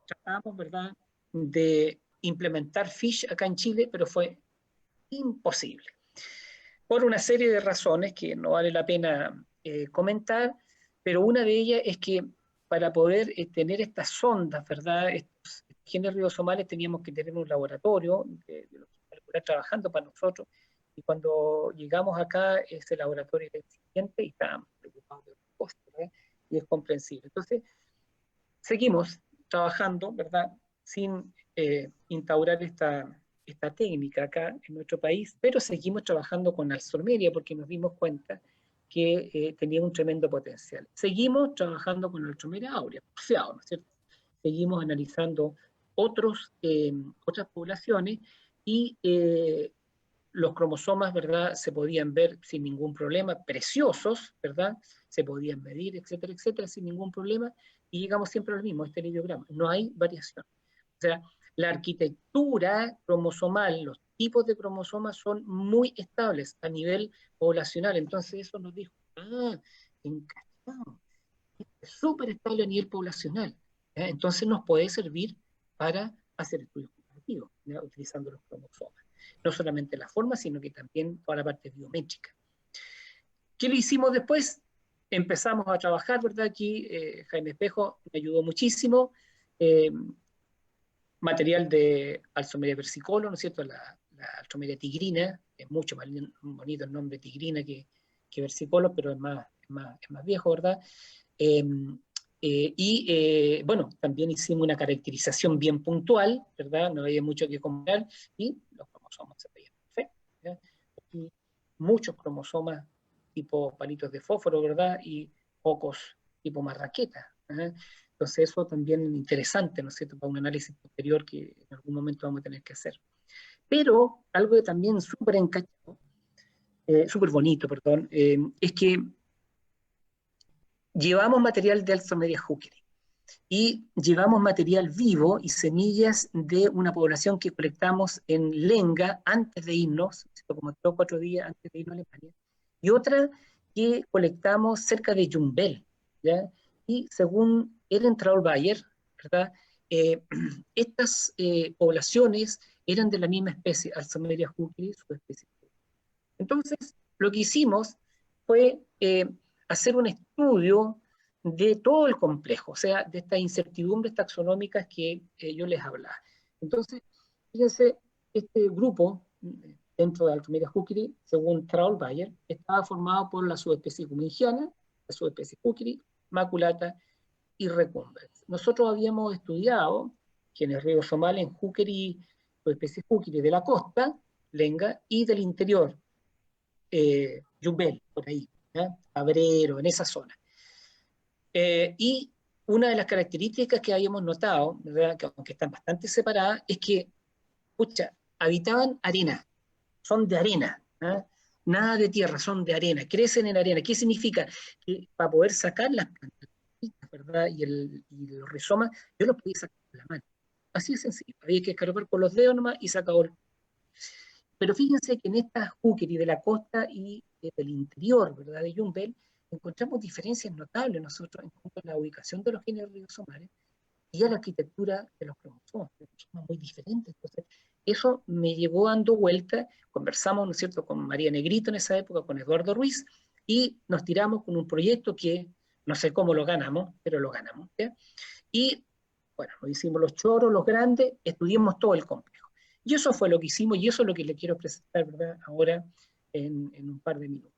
tratamos, ¿verdad?, de implementar FISH acá en Chile, pero fue imposible. Por una serie de razones que no vale la pena comentar, pero una de ellas es que para poder tener estas sondas, ¿verdad?, estos genes ribosomales, teníamos que tener un laboratorio de biología trabajando para nosotros, y cuando llegamos acá, ese laboratorio era incipiente y estábamos preocupados de los costos, ¿verdad? Y es comprensible. Entonces, seguimos trabajando, ¿verdad?, sin instaurar esta técnica acá en nuestro país, pero seguimos trabajando con Alzheimer porque nos dimos cuenta que tenía un tremendo potencial. Seguimos trabajando con Alzheimer aurea, porfiado, ¿no es cierto? Seguimos analizando otras poblaciones y los cromosomas, ¿verdad?, se podían ver sin ningún problema, preciosos, ¿verdad?, se podían medir, etcétera, etcétera, sin ningún problema, y llegamos siempre al mismo, este ideograma, no hay variación. O sea, la arquitectura cromosomal, los tipos de cromosomas son muy estables a nivel poblacional, entonces eso nos dijo, encantado, es súper estable a nivel poblacional, ¿ya? Entonces nos puede servir para hacer estudios comparativos, ¿ya?, utilizando los cromosomas. No solamente la forma, sino que también toda la parte biométrica. ¿Qué le hicimos después? Empezamos a trabajar, ¿verdad? Aquí Jaime Espejo me ayudó muchísimo. Material de Alzheimer versicolor, ¿no es cierto? La Alzheimer tigrina, es mucho más bonito el nombre tigrina que versicolor, pero es más viejo, ¿verdad? Bueno, también hicimos una caracterización bien puntual, ¿verdad? No había mucho que comparar, y los cromosomas se veían perfectos, ¿verdad? Aquí muchos cromosomas tipo palitos de fósforo, ¿verdad? Y pocos tipo marraqueta, ¿verdad? Entonces eso también es interesante, ¿no es cierto?, para un análisis posterior que en algún momento vamos a tener que hacer. Pero algo que también súper encachado, súper bonito, perdón, es que llevamos material de Alzheimer Hookery y llevamos material vivo y semillas de una población que colectamos en Lenga antes de irnos, como 3 o 4 días antes de irnos a Alemania, y otra que colectamos cerca de Jumbel, ¿ya? Y según Ellen Traul-Bayer, ¿verdad?, estas poblaciones eran de la misma especie, Alzheimer hookery, subespecie. Entonces, lo que hicimos fue hacer un estudio de todo el complejo, o sea, de estas incertidumbres taxonómicas que yo les hablaba. Entonces, fíjense, este grupo, dentro de Alzheimer hookery, según Traul-Bayer, estaba formado por la subespecie cumingiana, la subespecie hookery, maculata y recumbens. Nosotros habíamos estudiado genes ribosomales en hookery, subespecie hookery de la costa, Lenga, y del interior, Yumbel, por ahí, ¿ya? Cabrero, en esa zona. Y una de las características que habíamos notado, ¿verdad?, que aunque están bastante separadas, es que, pucha, habitaban arena, son de arena, ¿eh? Nada de tierra, son de arena, crecen en arena. ¿Qué significa? Que para poder sacar las plantas, ¿verdad?, y los rizomas, yo los podía sacar con la mano. Así de sencillo, había que escarbar con los dedos nomás y se acabó. Pero fíjense que en estas hookery de la costa y del interior, ¿verdad?, de Yumbel, encontramos diferencias notables nosotros en cuanto a la ubicación de los genes ribosomales y a la arquitectura de los cromosomas, muy diferentes. Entonces, eso me llevó dando vuelta, conversamos, ¿no es cierto?, con María Negrito en esa época, con Eduardo Ruiz, y nos tiramos con un proyecto que no sé cómo lo ganamos, pero lo ganamos, ¿ya? Y, bueno, nos hicimos los choros, los grandes, estudiamos todo el complejo. Y eso fue lo que hicimos y eso es lo que le quiero presentar, ¿verdad?, ahora en un par de minutos.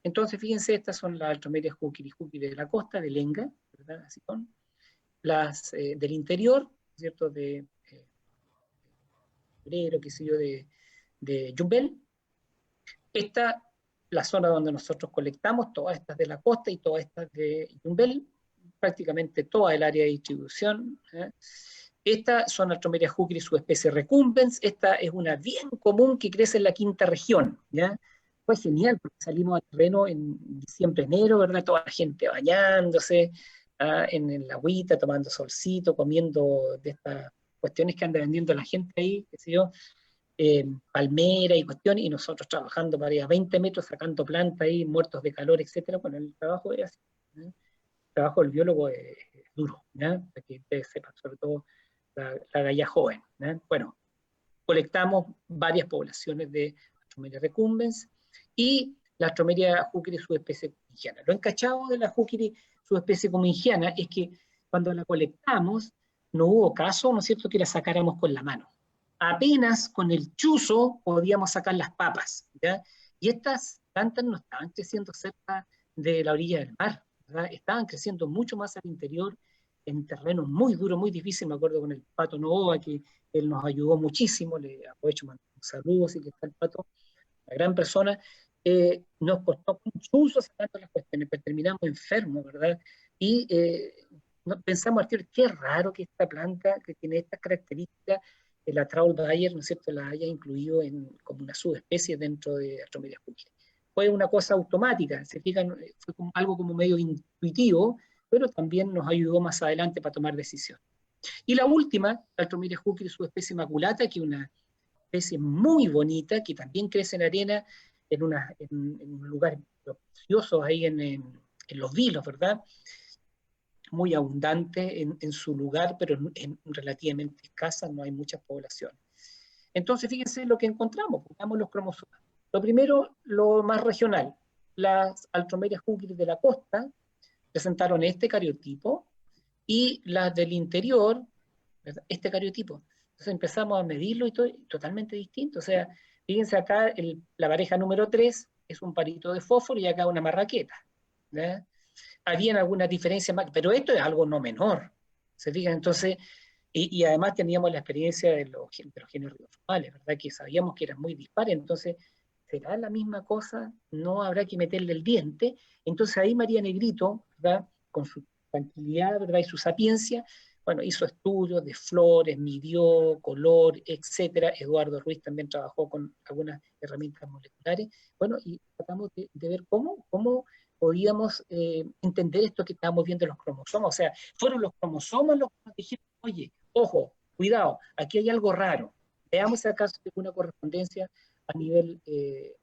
Entonces, fíjense, estas son las altromerias Jukiri de la costa, de Lenga, ¿verdad? Así son. Las del interior, ¿cierto?, de Obrero, qué sé yo, de Yumbel. Esta, la zona donde nosotros colectamos, todas estas de la costa y todas estas de Yumbel, prácticamente toda el área de distribución. Estas son altromerias Jukiri, subespecie recumbens. Esta es una bien común que crece en la quinta región, ¿ya? Fue genial porque salimos al terreno en diciembre, enero, ¿verdad? Toda la gente bañándose en la agüita, tomando solcito, comiendo de estas cuestiones que anda vendiendo la gente ahí, qué sé yo, palmera y cuestiones, y nosotros trabajando para ir a 20 metros sacando plantas ahí, muertos de calor, etcétera. Bueno, el trabajo es así, ¿no? El trabajo del biólogo es duro, ¿no? Para que ustedes sepan, sobre todo la galla joven, ¿no? Bueno, colectamos varias poblaciones de Astromeria recumbens y la Astromeria jukiri subespecie comingiana. Lo encachado de la jukiri subespecie comingiana es que cuando la colectamos no hubo caso, ¿no es cierto?, que la sacáramos con la mano. Apenas con el chuzo podíamos sacar las papas, ¿ya? Y estas plantas no estaban creciendo cerca de la orilla del mar, ¿verdad? Estaban creciendo mucho más al interior, en terrenos muy duros, muy difíciles. Me acuerdo con el Pato Novoa, que él nos ayudó muchísimo, le aprovecho mandar un saludo, así que está el Pato, una gran persona. Nos costó mucho sacando las cuestiones, pero terminamos enfermos, ¿verdad? Y pensamos, qué raro que esta planta, que tiene estas características, la Traul-Bayer, ¿no es cierto?, la haya incluido como una subespecie dentro de Astromeria jukiri. Fue una cosa automática, se fijan, fue como algo como medio intuitivo, pero también nos ayudó más adelante para tomar decisiones. Y la última, Altromeria jukiri, subespecie maculata, que es una especie muy bonita, que también crece en arena, en un lugar precioso ahí en los vilos, ¿verdad? Muy abundante en su lugar, pero relativamente escasa, no hay muchas poblaciones. Entonces, fíjense lo que encontramos, pongamos los cromosomas. Lo primero, lo más regional, las Altromerias jukiri de la costa presentaron este cariotipo, y las del interior, ¿verdad?, este cariotipo. Entonces empezamos a medirlo y todo, totalmente distinto. O sea, fíjense acá, la pareja número 3 es un parito de fósforo y acá una marraqueta, ¿verdad? Habían algunas diferencias más, pero esto es algo no menor. ¿Se fijan? Entonces, y además teníamos la experiencia de los genes ribosomales, ¿verdad?, que sabíamos que eran muy dispares. Entonces, ¿será la misma cosa? No habrá que meterle el diente. Entonces ahí María Negrito, ¿verdad?, con su tranquilidad, ¿verdad?, y su sapiencia, bueno, hizo estudios de flores, midió color, etcétera. Eduardo Ruiz también trabajó con algunas herramientas moleculares. Bueno, y tratamos de ver cómo podíamos entender esto que estábamos viendo en los cromosomas. O sea, fueron los cromosomas los que nos dijeron, oye, ojo, cuidado, aquí hay algo raro. Veamos si acaso hay una correspondencia a nivel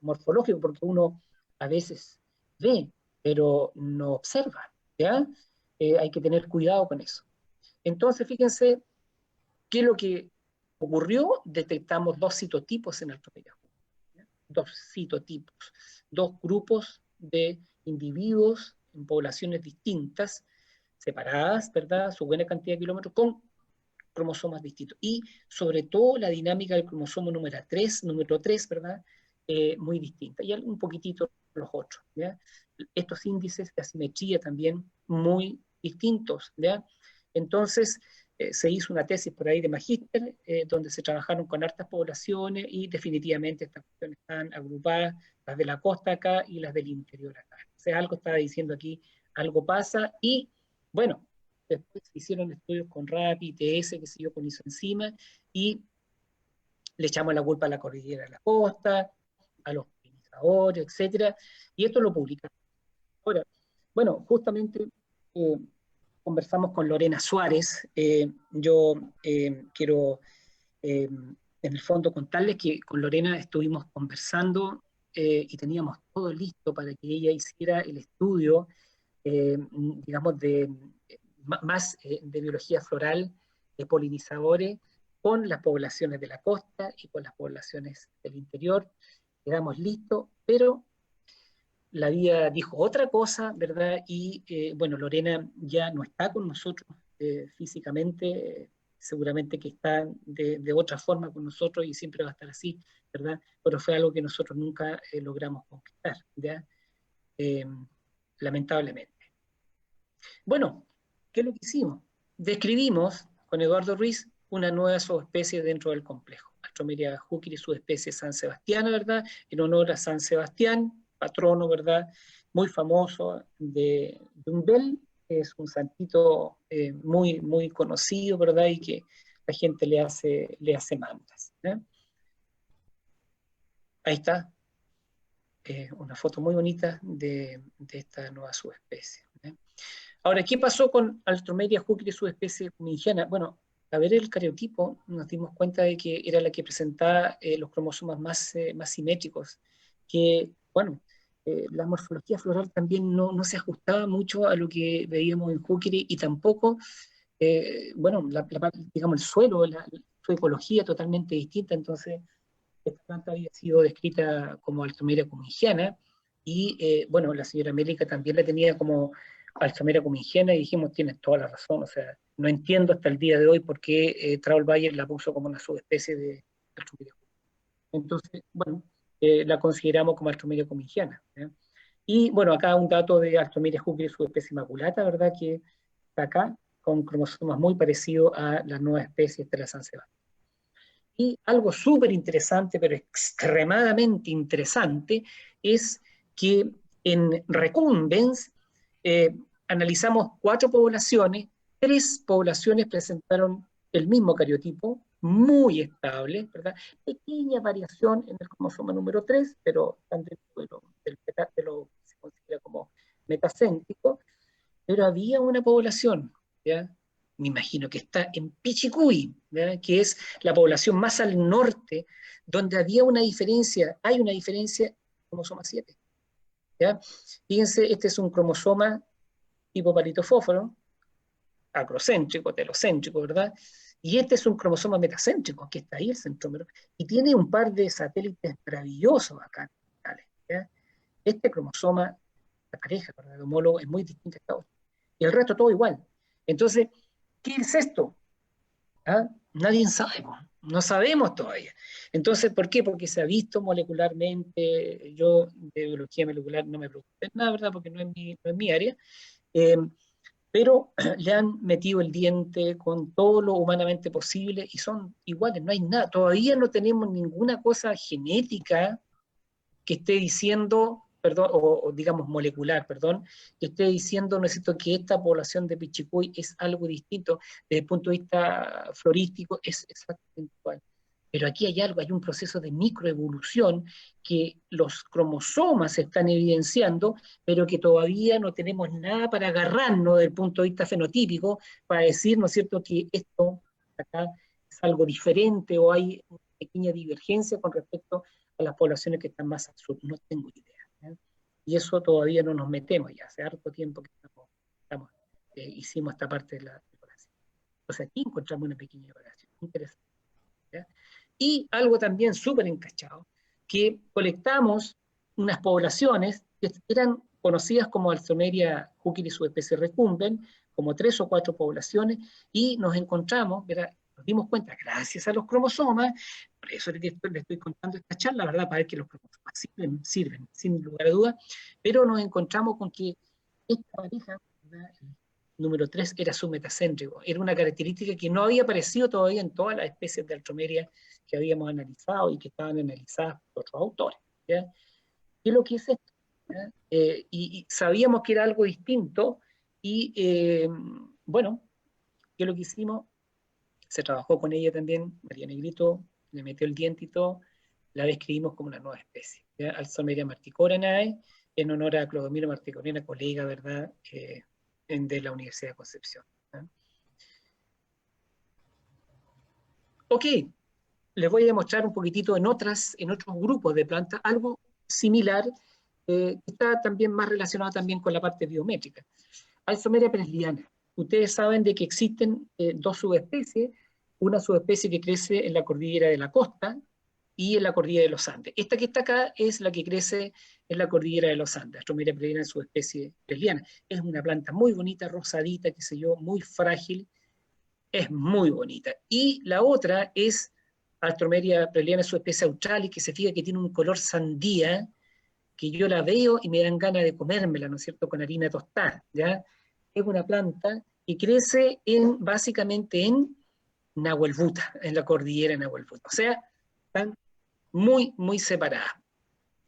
morfológico, porque uno a veces ve, pero no observa, ¿ya? Hay que tener cuidado con eso. Entonces, fíjense, ¿qué es lo que ocurrió? Detectamos dos citotipos en Altromeria jukiri, dos citotipos, dos grupos de individuos en poblaciones distintas, separadas, ¿verdad?, su buena cantidad de kilómetros, con cromosomas distintos. Y sobre todo la dinámica del cromosoma número 3, ¿verdad?, muy distinta. Y un poquitito los otros, ¿ya? Estos índices de asimetría también muy distintos, ¿ya? Entonces, se hizo una tesis por ahí de magíster, donde se trabajaron con hartas poblaciones y definitivamente estas cuestiones están agrupadas, las de la costa acá y las del interior acá. O sea, algo estaba diciendo aquí, algo pasa, y bueno, después se hicieron estudios con RAPI, ITS, que se dio con isoenzima, y le echamos la culpa a la cordillera de la costa, a los polinizadores, etcétera, y esto lo publicamos. Ahora, bueno, justamente conversamos con Lorena Suárez. Yo quiero, en el fondo, contarles que con Lorena estuvimos conversando y teníamos todo listo para que ella hiciera el estudio, digamos, más de biología floral, de polinizadores, con las poblaciones de la costa y con las poblaciones del interior. Quedamos listos, pero la vida dijo otra cosa, ¿verdad? Y bueno, Lorena ya no está con nosotros físicamente, seguramente que está de otra forma con nosotros y siempre va a estar así, ¿verdad? Pero fue algo que nosotros nunca logramos conquistar, ¿ya? Lamentablemente. Bueno, ¿qué es lo que hicimos? Describimos con Eduardo Ruiz una nueva subespecie dentro del complejo, Alstroemeria hookeyi, subespecie San Sebastián, ¿verdad? En honor a San Sebastián, patrono, ¿verdad? Muy famoso de Yumbel, que es un santito muy, muy conocido, ¿verdad? Y que la gente le hace mandas, ¿eh? Ahí está, una foto muy bonita de esta nueva subespecie, ¿eh? Ahora, ¿qué pasó con Alstroemeria hookeyi, subespecie cumingiana? Bueno, a ver el cariotipo, nos dimos cuenta de que era la que presentaba los cromosomas más simétricos, que, bueno, la morfología floral también no se ajustaba mucho a lo que veíamos en hookeyi y tampoco, bueno, digamos, el suelo, su ecología totalmente distinta, entonces esta planta había sido descrita como Alstroemeria cumingiana y, bueno, la señora Mélica también la tenía como Alstroemeria cumingiana y dijimos, tienes toda la razón, o sea, no entiendo hasta el día de hoy por qué Traulbayer la puso como una subespecie de Alstroemeria cumingiana. Entonces, bueno, la consideramos como Alstroemeria cumingiana, ¿eh? Y bueno, acá un dato de Alstroemeria hookeyi, subespecie maculata, ¿verdad? Que está acá, con cromosomas muy parecidos a la nueva especie de la San Sebastián. Y algo súper interesante, pero extremadamente interesante, es que en Recumbens analizamos 4 poblaciones, 3 poblaciones presentaron el mismo cariotipo, muy estable, ¿verdad? Pequeña variación en el cromosoma número 3, pero están dentro de lo que se considera como metacéntrico, pero había una población, ¿ya? Me imagino que está en Pichicuy, ¿ya? Que es la población más al norte, donde había una diferencia, hay una diferencia, cromosoma 7, ¿ya? Fíjense, este es un cromosoma tipo palito fósforo, acrocéntrico, telocéntrico, ¿verdad? Y este es un cromosoma metacéntrico, que está ahí el centrómero, y tiene un par de satélites maravillosos acá, ¿ya? Este cromosoma, la pareja, ¿verdad? El homólogo es muy distinto a esta otra. Y el resto todo igual. Entonces, ¿qué es esto? ¿Ah? Nadie sabe, no sabemos todavía. Entonces, ¿por qué? Porque se ha visto molecularmente, yo de biología molecular no me preocupo nada, ¿verdad? Porque no es mi área, eh, pero le han metido el diente con todo lo humanamente posible y son iguales, no hay nada, todavía no tenemos ninguna cosa genética que esté diciendo, perdón, o digamos molecular, perdón, que esté diciendo, ¿no es cierto?, que esta población de Pichicuy es algo distinto desde el punto de vista florístico, es exactamente igual. Pero aquí hay algo, hay un proceso de microevolución que los cromosomas están evidenciando, pero que todavía no tenemos nada para agarrarnos desde el punto de vista fenotípico para decir, ¿no es cierto?, que esto acá es algo diferente o hay una pequeña divergencia con respecto a las poblaciones que están más al sur. No tengo idea, ¿eh? Y eso todavía no nos metemos, ya hace harto tiempo que hicimos esta parte de la exploración. Entonces aquí encontramos una pequeña exploración interesante, ¿ya? Y algo también súper encachado, que colectamos unas poblaciones que eran conocidas como Alstroemeria hookeyi subespecie recumben, como 3 o 4 poblaciones, y nos encontramos, ¿verdad? Nos dimos cuenta, gracias a los cromosomas, por eso le estoy contando esta charla, ¿verdad? Para ver que los cromosomas sirven sin lugar a dudas, pero nos encontramos con que esta pareja, ¿verdad?, el número 3 era submetacéntrico, era una característica que no había aparecido todavía en todas las especies de Alstroemeria que habíamos analizado y que estaban analizadas por otros autores, ¿ya? ¿Qué es lo que es esto? Y sabíamos que era algo distinto y, bueno, ¿qué es lo que hicimos? Se trabajó con ella también, María Negrito, le metió el diente y todo, la describimos como una nueva especie, ¿ya? Alstroemeria marticoranae, en honor a Clodomiro Marticorena, colega, ¿verdad?, de la Universidad de Concepción, ¿ya? Ok, les voy a mostrar un poquitito en otros grupos de plantas, algo similar, que está también más relacionado también con la parte biométrica. Alstroemeria presliana. Ustedes saben de que existen 2 subespecies, una subespecie que crece en la cordillera de la costa y en la cordillera de los Andes. Esta que está acá es la que crece en la cordillera de los Andes, Alstroemeria presliana, subespecie presliana. Es una planta muy bonita, rosadita, qué sé yo, muy frágil, es muy bonita. Y la otra es Alstroemeria preliana, su especie australis, que se fija que tiene un color sandía, que yo la veo y me dan ganas de comérmela, ¿no es cierto?, con harina tostada, ¿ya? Es una planta que crece básicamente en Nahuelbuta, en la cordillera de Nahuelbuta. O sea, están muy, muy separadas.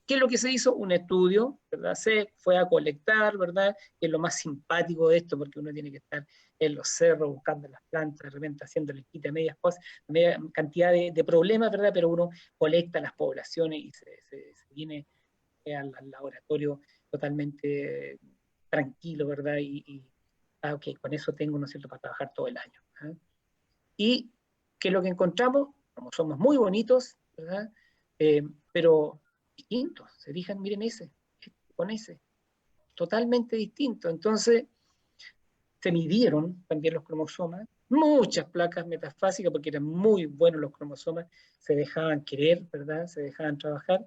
¿Qué es lo que se hizo? Un estudio, ¿verdad? Se fue a colectar, ¿verdad? Que es lo más simpático de esto, porque uno tiene que estar en los cerros buscando las plantas, de repente haciéndole quita medias cosas, media cantidad de problemas, ¿verdad? Pero uno colecta las poblaciones y se viene al laboratorio totalmente tranquilo, ¿verdad? Ok, con eso tengo, ¿no es cierto?, para trabajar todo el año. ¿Eh? Y ¿qué es lo que encontramos? Como somos muy bonitos, ¿verdad? Pero distintos, se fijan, miren ese, con ese, totalmente distinto. Entonces, se midieron también los cromosomas, muchas placas metafásicas, porque eran muy buenos los cromosomas, se dejaban querer, ¿verdad? Se dejaban trabajar,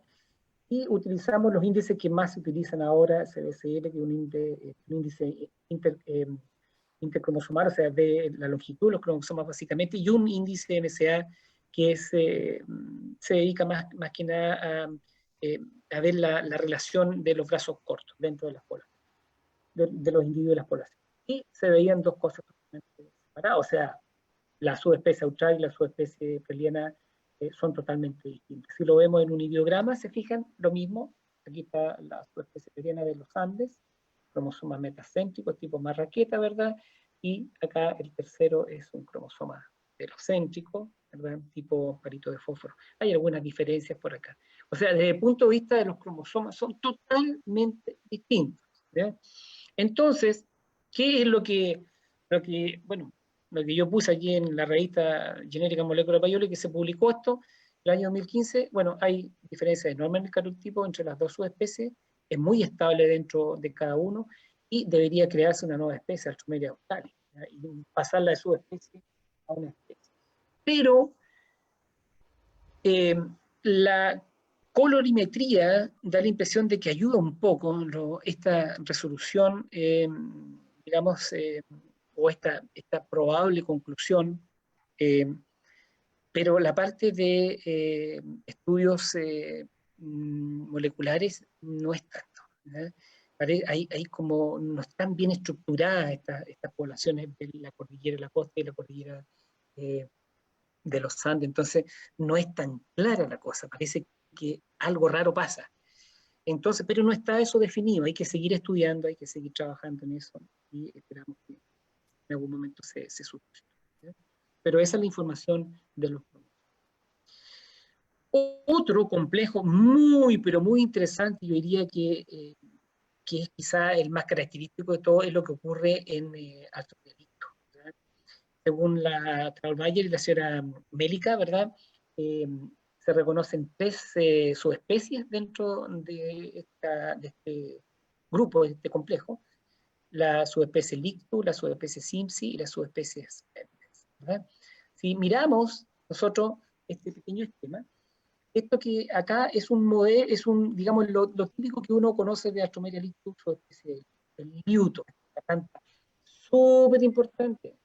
y utilizamos los índices que más se utilizan ahora, CBCL, que es un índice intercromosomal, o sea, de la longitud de los cromosomas básicamente, y un índice MSA que se dedica más que nada a ver la relación de los brazos cortos dentro de las poblaciones, de los individuos de las poblaciones. Y se veían dos cosas totalmente separadas, o sea, la subespecie austral y la subespecie preliana son totalmente distintas. Si lo vemos en un ideograma, se fijan lo mismo. Aquí está la subespecie preliana de los Andes, cromosoma metacéntrico, tipo marraqueta, ¿verdad? Y acá el tercero es un cromosoma telocéntrico, ¿verdad? Tipo palito de fósforo. Hay algunas diferencias por acá. O sea, desde el punto de vista de los cromosomas, son totalmente distintos. ¿Ya? Entonces, ¿qué es bueno, lo que yo puse aquí en la revista Genética Molecular Biology, que se publicó esto el año 2015? Bueno, hay diferencias enormes en el calotipo entre las dos subespecies, es muy estable dentro de cada uno, y debería crearse una nueva especie, Alstroemeria australis, y pasarla de subespecie a una especie. Pero la colorimetría da la impresión de que ayuda un poco esta resolución, digamos, o esta probable conclusión, eh, pero la parte de estudios moleculares no es tanto. ¿Eh? Hay como, no están bien estructuradas estas poblaciones de la cordillera de la costa y la cordillera de los Andes, entonces no es tan clara la cosa, parece que algo raro pasa. Entonces, pero no está eso definido, hay que seguir estudiando, hay que seguir trabajando en eso, y esperamos que en algún momento se supere. Pero esa es la información de los cromosomas. Otro complejo muy, pero muy interesante, yo diría que es quizá el más característico de todo, es lo que ocurre en Altopialito. Según la Traulmayer y la señora Mélica, ¿verdad? Se reconocen tres subespecies dentro de este grupo, de este complejo: la subespecie Lictu, la subespecie Simpsi y la subespecie Spendens, ¿verdad? Si miramos nosotros este pequeño esquema, esto que acá es un modelo, digamos, lo típico que uno conoce de Alstroemeria lictus, subespecie el Newton, la planta súper importante.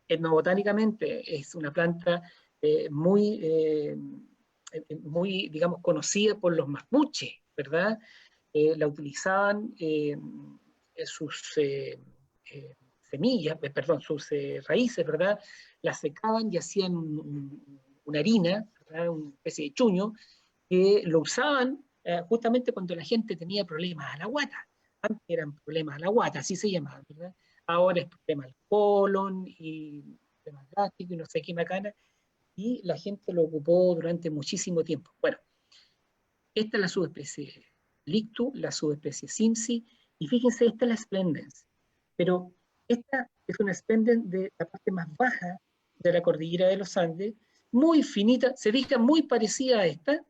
Etnobotánicamente es una planta muy, digamos, conocida por los mapuches, ¿verdad? La utilizaban sus semillas, perdón, sus raíces, ¿verdad? Las secaban y hacían una harina, ¿verdad? Una especie de chuño, que lo usaban justamente cuando la gente tenía problemas a la guata. Antes eran problemas a la guata, así se llamaban, ¿verdad? Ahora es problema al colon y problemas gástricos y no sé qué macana, y la gente lo ocupó durante muchísimo tiempo. Bueno, esta es la subespecie Lictu, la subespecie Simpsi, y fíjense, esta es la Splendens, pero esta es una Splendens de la parte más baja de la cordillera de los Andes, muy finita, se fija muy parecida a esta,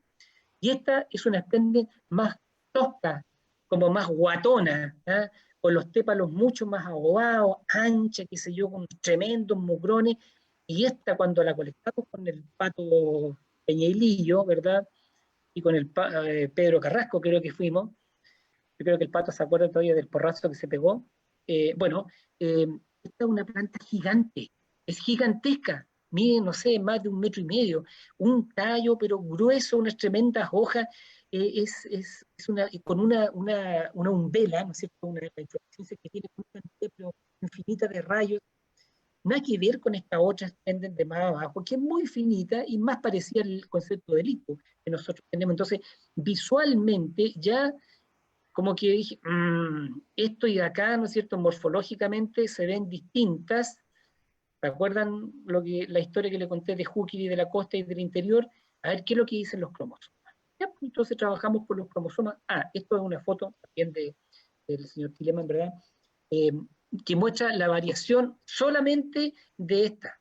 y esta es una Splendens más tosca, como más guatona, ¿eh? Con los tépalos mucho más ahogados, ancha, qué sé yo, con tremendos mugrones, y esta cuando la colectamos con el pato Peñailillo, ¿verdad? Y con el Pedro Carrasco creo que fuimos, yo creo que el pato se acuerda todavía del porrazo que se pegó. Bueno, esta es una planta gigante, es gigantesca, mide, no sé, más de 1,5 metros, un tallo, pero grueso, unas tremendas hojas, con una umbela, ¿no es cierto?, una inflorescencia que tiene una cantidad pero infinita de rayos, nada que ver con esta otra extenden de más abajo, que es muy finita y más parecida al concepto de lipo que nosotros tenemos. Entonces, visualmente ya como que dije, esto y de acá, ¿no es cierto?, morfológicamente se ven distintas. ¿Se acuerdan la historia que le conté de Júquer y de la costa y del interior? A ver qué es lo que dicen los cromosomas. Ya, pues, entonces trabajamos con los cromosomas. Esto es una foto también del señor Tilleman, ¿verdad? Eh, que muestra la variación solamente de esta,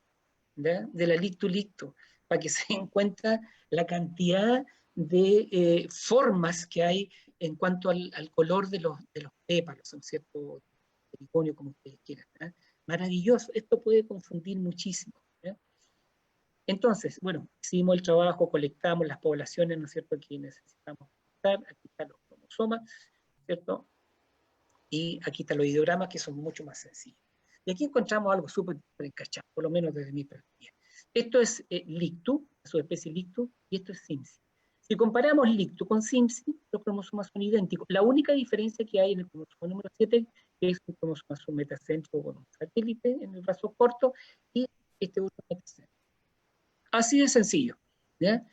¿ya?, de la licto-licto, para que se den cuenta la cantidad de formas que hay en cuanto al color de los pépalos, ¿no es cierto?, trigonio, como ustedes quieran, ¿eh? Maravilloso, esto puede confundir muchísimo, ¿eh? Entonces, bueno, hicimos el trabajo, colectamos las poblaciones, ¿no es cierto?, que necesitamos colectar, aquí están los cromosomas, ¿cierto?, y aquí están los ideogramas, que son mucho más sencillos. Y aquí encontramos algo súper encachado, por lo menos desde mi perspectiva. Esto es Lictu, subespecie Lictu, y esto es Simpsi. Si comparamos Lictu con Simpsi, los cromosomas son idénticos. La única diferencia que hay en el cromosoma número 7 es un cromosoma metacéntrico con un satélite en el brazo corto y este otro metacéntrico. Así de sencillo, ¿ya?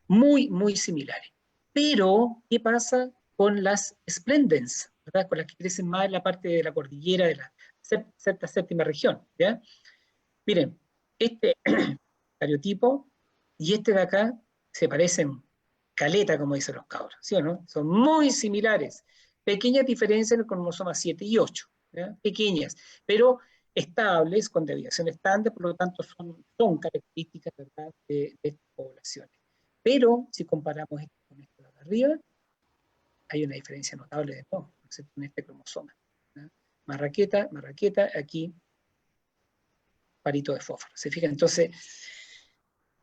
Muy, muy similares. Pero, ¿qué pasa con las splendens, ¿verdad?, con las que crecen más en la parte de la cordillera de la séptima región, ¿ya? Miren, este cariotipo y este de acá se parecen caleta, como dicen los cabros, ¿sí o no? Son muy similares. Pequeñas diferencias en el cromosoma 7 y 8, ¿ya? Pequeñas, pero estables, con deviación estándar, por lo tanto son características, ¿verdad?, de estas poblaciones. Pero si comparamos esto con esto de arriba, hay una diferencia notable de nuevo, excepto en este cromosoma, ¿ya? Marraqueta, aquí parito de fósforo. ¿Se fijan? Entonces,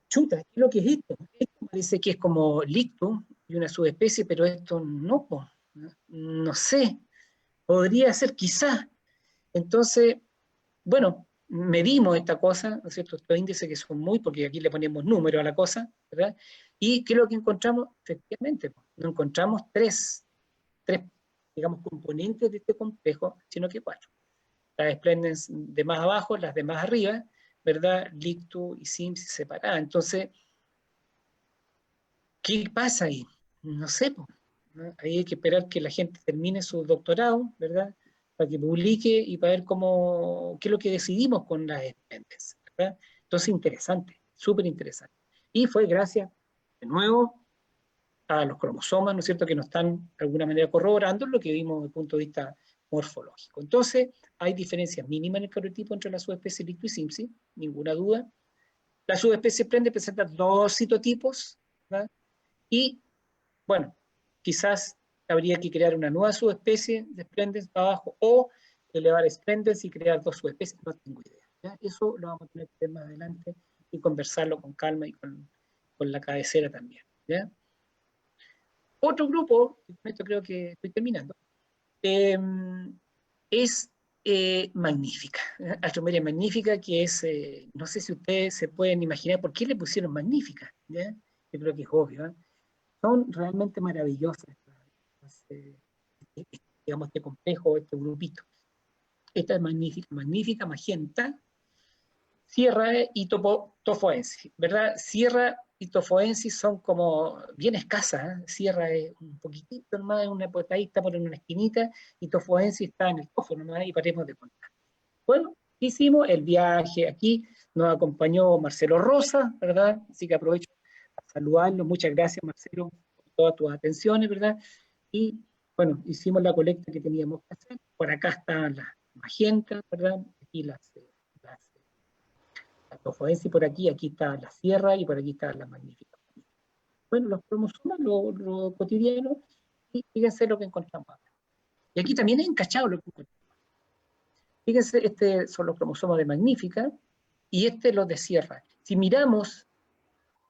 chuta, ¿qué es lo que es esto? Esto parece que es como licto y una subespecie, pero esto no, no sé, podría ser quizás. Entonces, bueno, medimos esta cosa, ¿no es cierto?, estos índices que son muy, porque aquí le ponemos número a la cosa, ¿verdad? ¿Y qué es lo que encontramos? Efectivamente, no encontramos tres, digamos, componentes de este complejo, sino que 4. Las splendens de más abajo, las de más arriba, ¿verdad? Lictu y Simpsi separadas. Entonces, ¿qué pasa ahí? No sé, ¿no? Ahí hay que esperar que la gente termine su doctorado, ¿verdad?, para que publique y para ver qué es lo que decidimos con las splendens, ¿verdad? Entonces, interesante, súper interesante. Y fue gracias, de nuevo, a los cromosomas, ¿no es cierto?, que nos están de alguna manera corroborando lo que vimos desde el punto de vista morfológico. Entonces, hay diferencias mínimas en el cariotipo entre la subespecie Lictu y Simpsi, ninguna duda. La subespecie Splendens presenta 2 citotipos, ¿verdad? Y, bueno, quizás habría que crear una nueva subespecie de Splendens para abajo, o elevar Splendens y crear 2 subespecies, no tengo idea, ¿ya? Eso lo vamos a tener que ver más adelante y conversarlo con calma y con la cabecera también, ¿ya? Otro grupo, y con esto creo que estoy terminando, es Magnífica. Astromeria magnífica, que es, no sé si ustedes se pueden imaginar por qué le pusieron Magnífica, ¿ya? Yo creo que es obvio, ¿eh? Son realmente maravillosas, digamos, este complejo, este grupito. Esta es magnífica, magenta, Sierra y Tofoensis, ¿verdad? Sierra y Tofoensis son como bien escasas, ¿eh? Sierra es un poquitito más, una potadita por una esquinita, y Tofoensis está en el Tofo nomás, y paremos de contar. Bueno, hicimos el viaje aquí, nos acompañó Marcelo Rosa, ¿verdad? Así que aprovecho para saludarlo. Muchas gracias, Marcelo, por todas tus atenciones, ¿verdad? Y bueno, hicimos la colecta que teníamos que hacer. Por acá están las magentas, ¿verdad? Aquí las Tofoensis por aquí está la Sierra y por aquí está la Magnífica. Bueno, los cromosomas, lo cotidiano, y fíjense lo que encontramos acá. Y aquí también es encachado lo que encontramos. Fíjense, este son los cromosomas de Magnífica y los de Sierra. Si miramos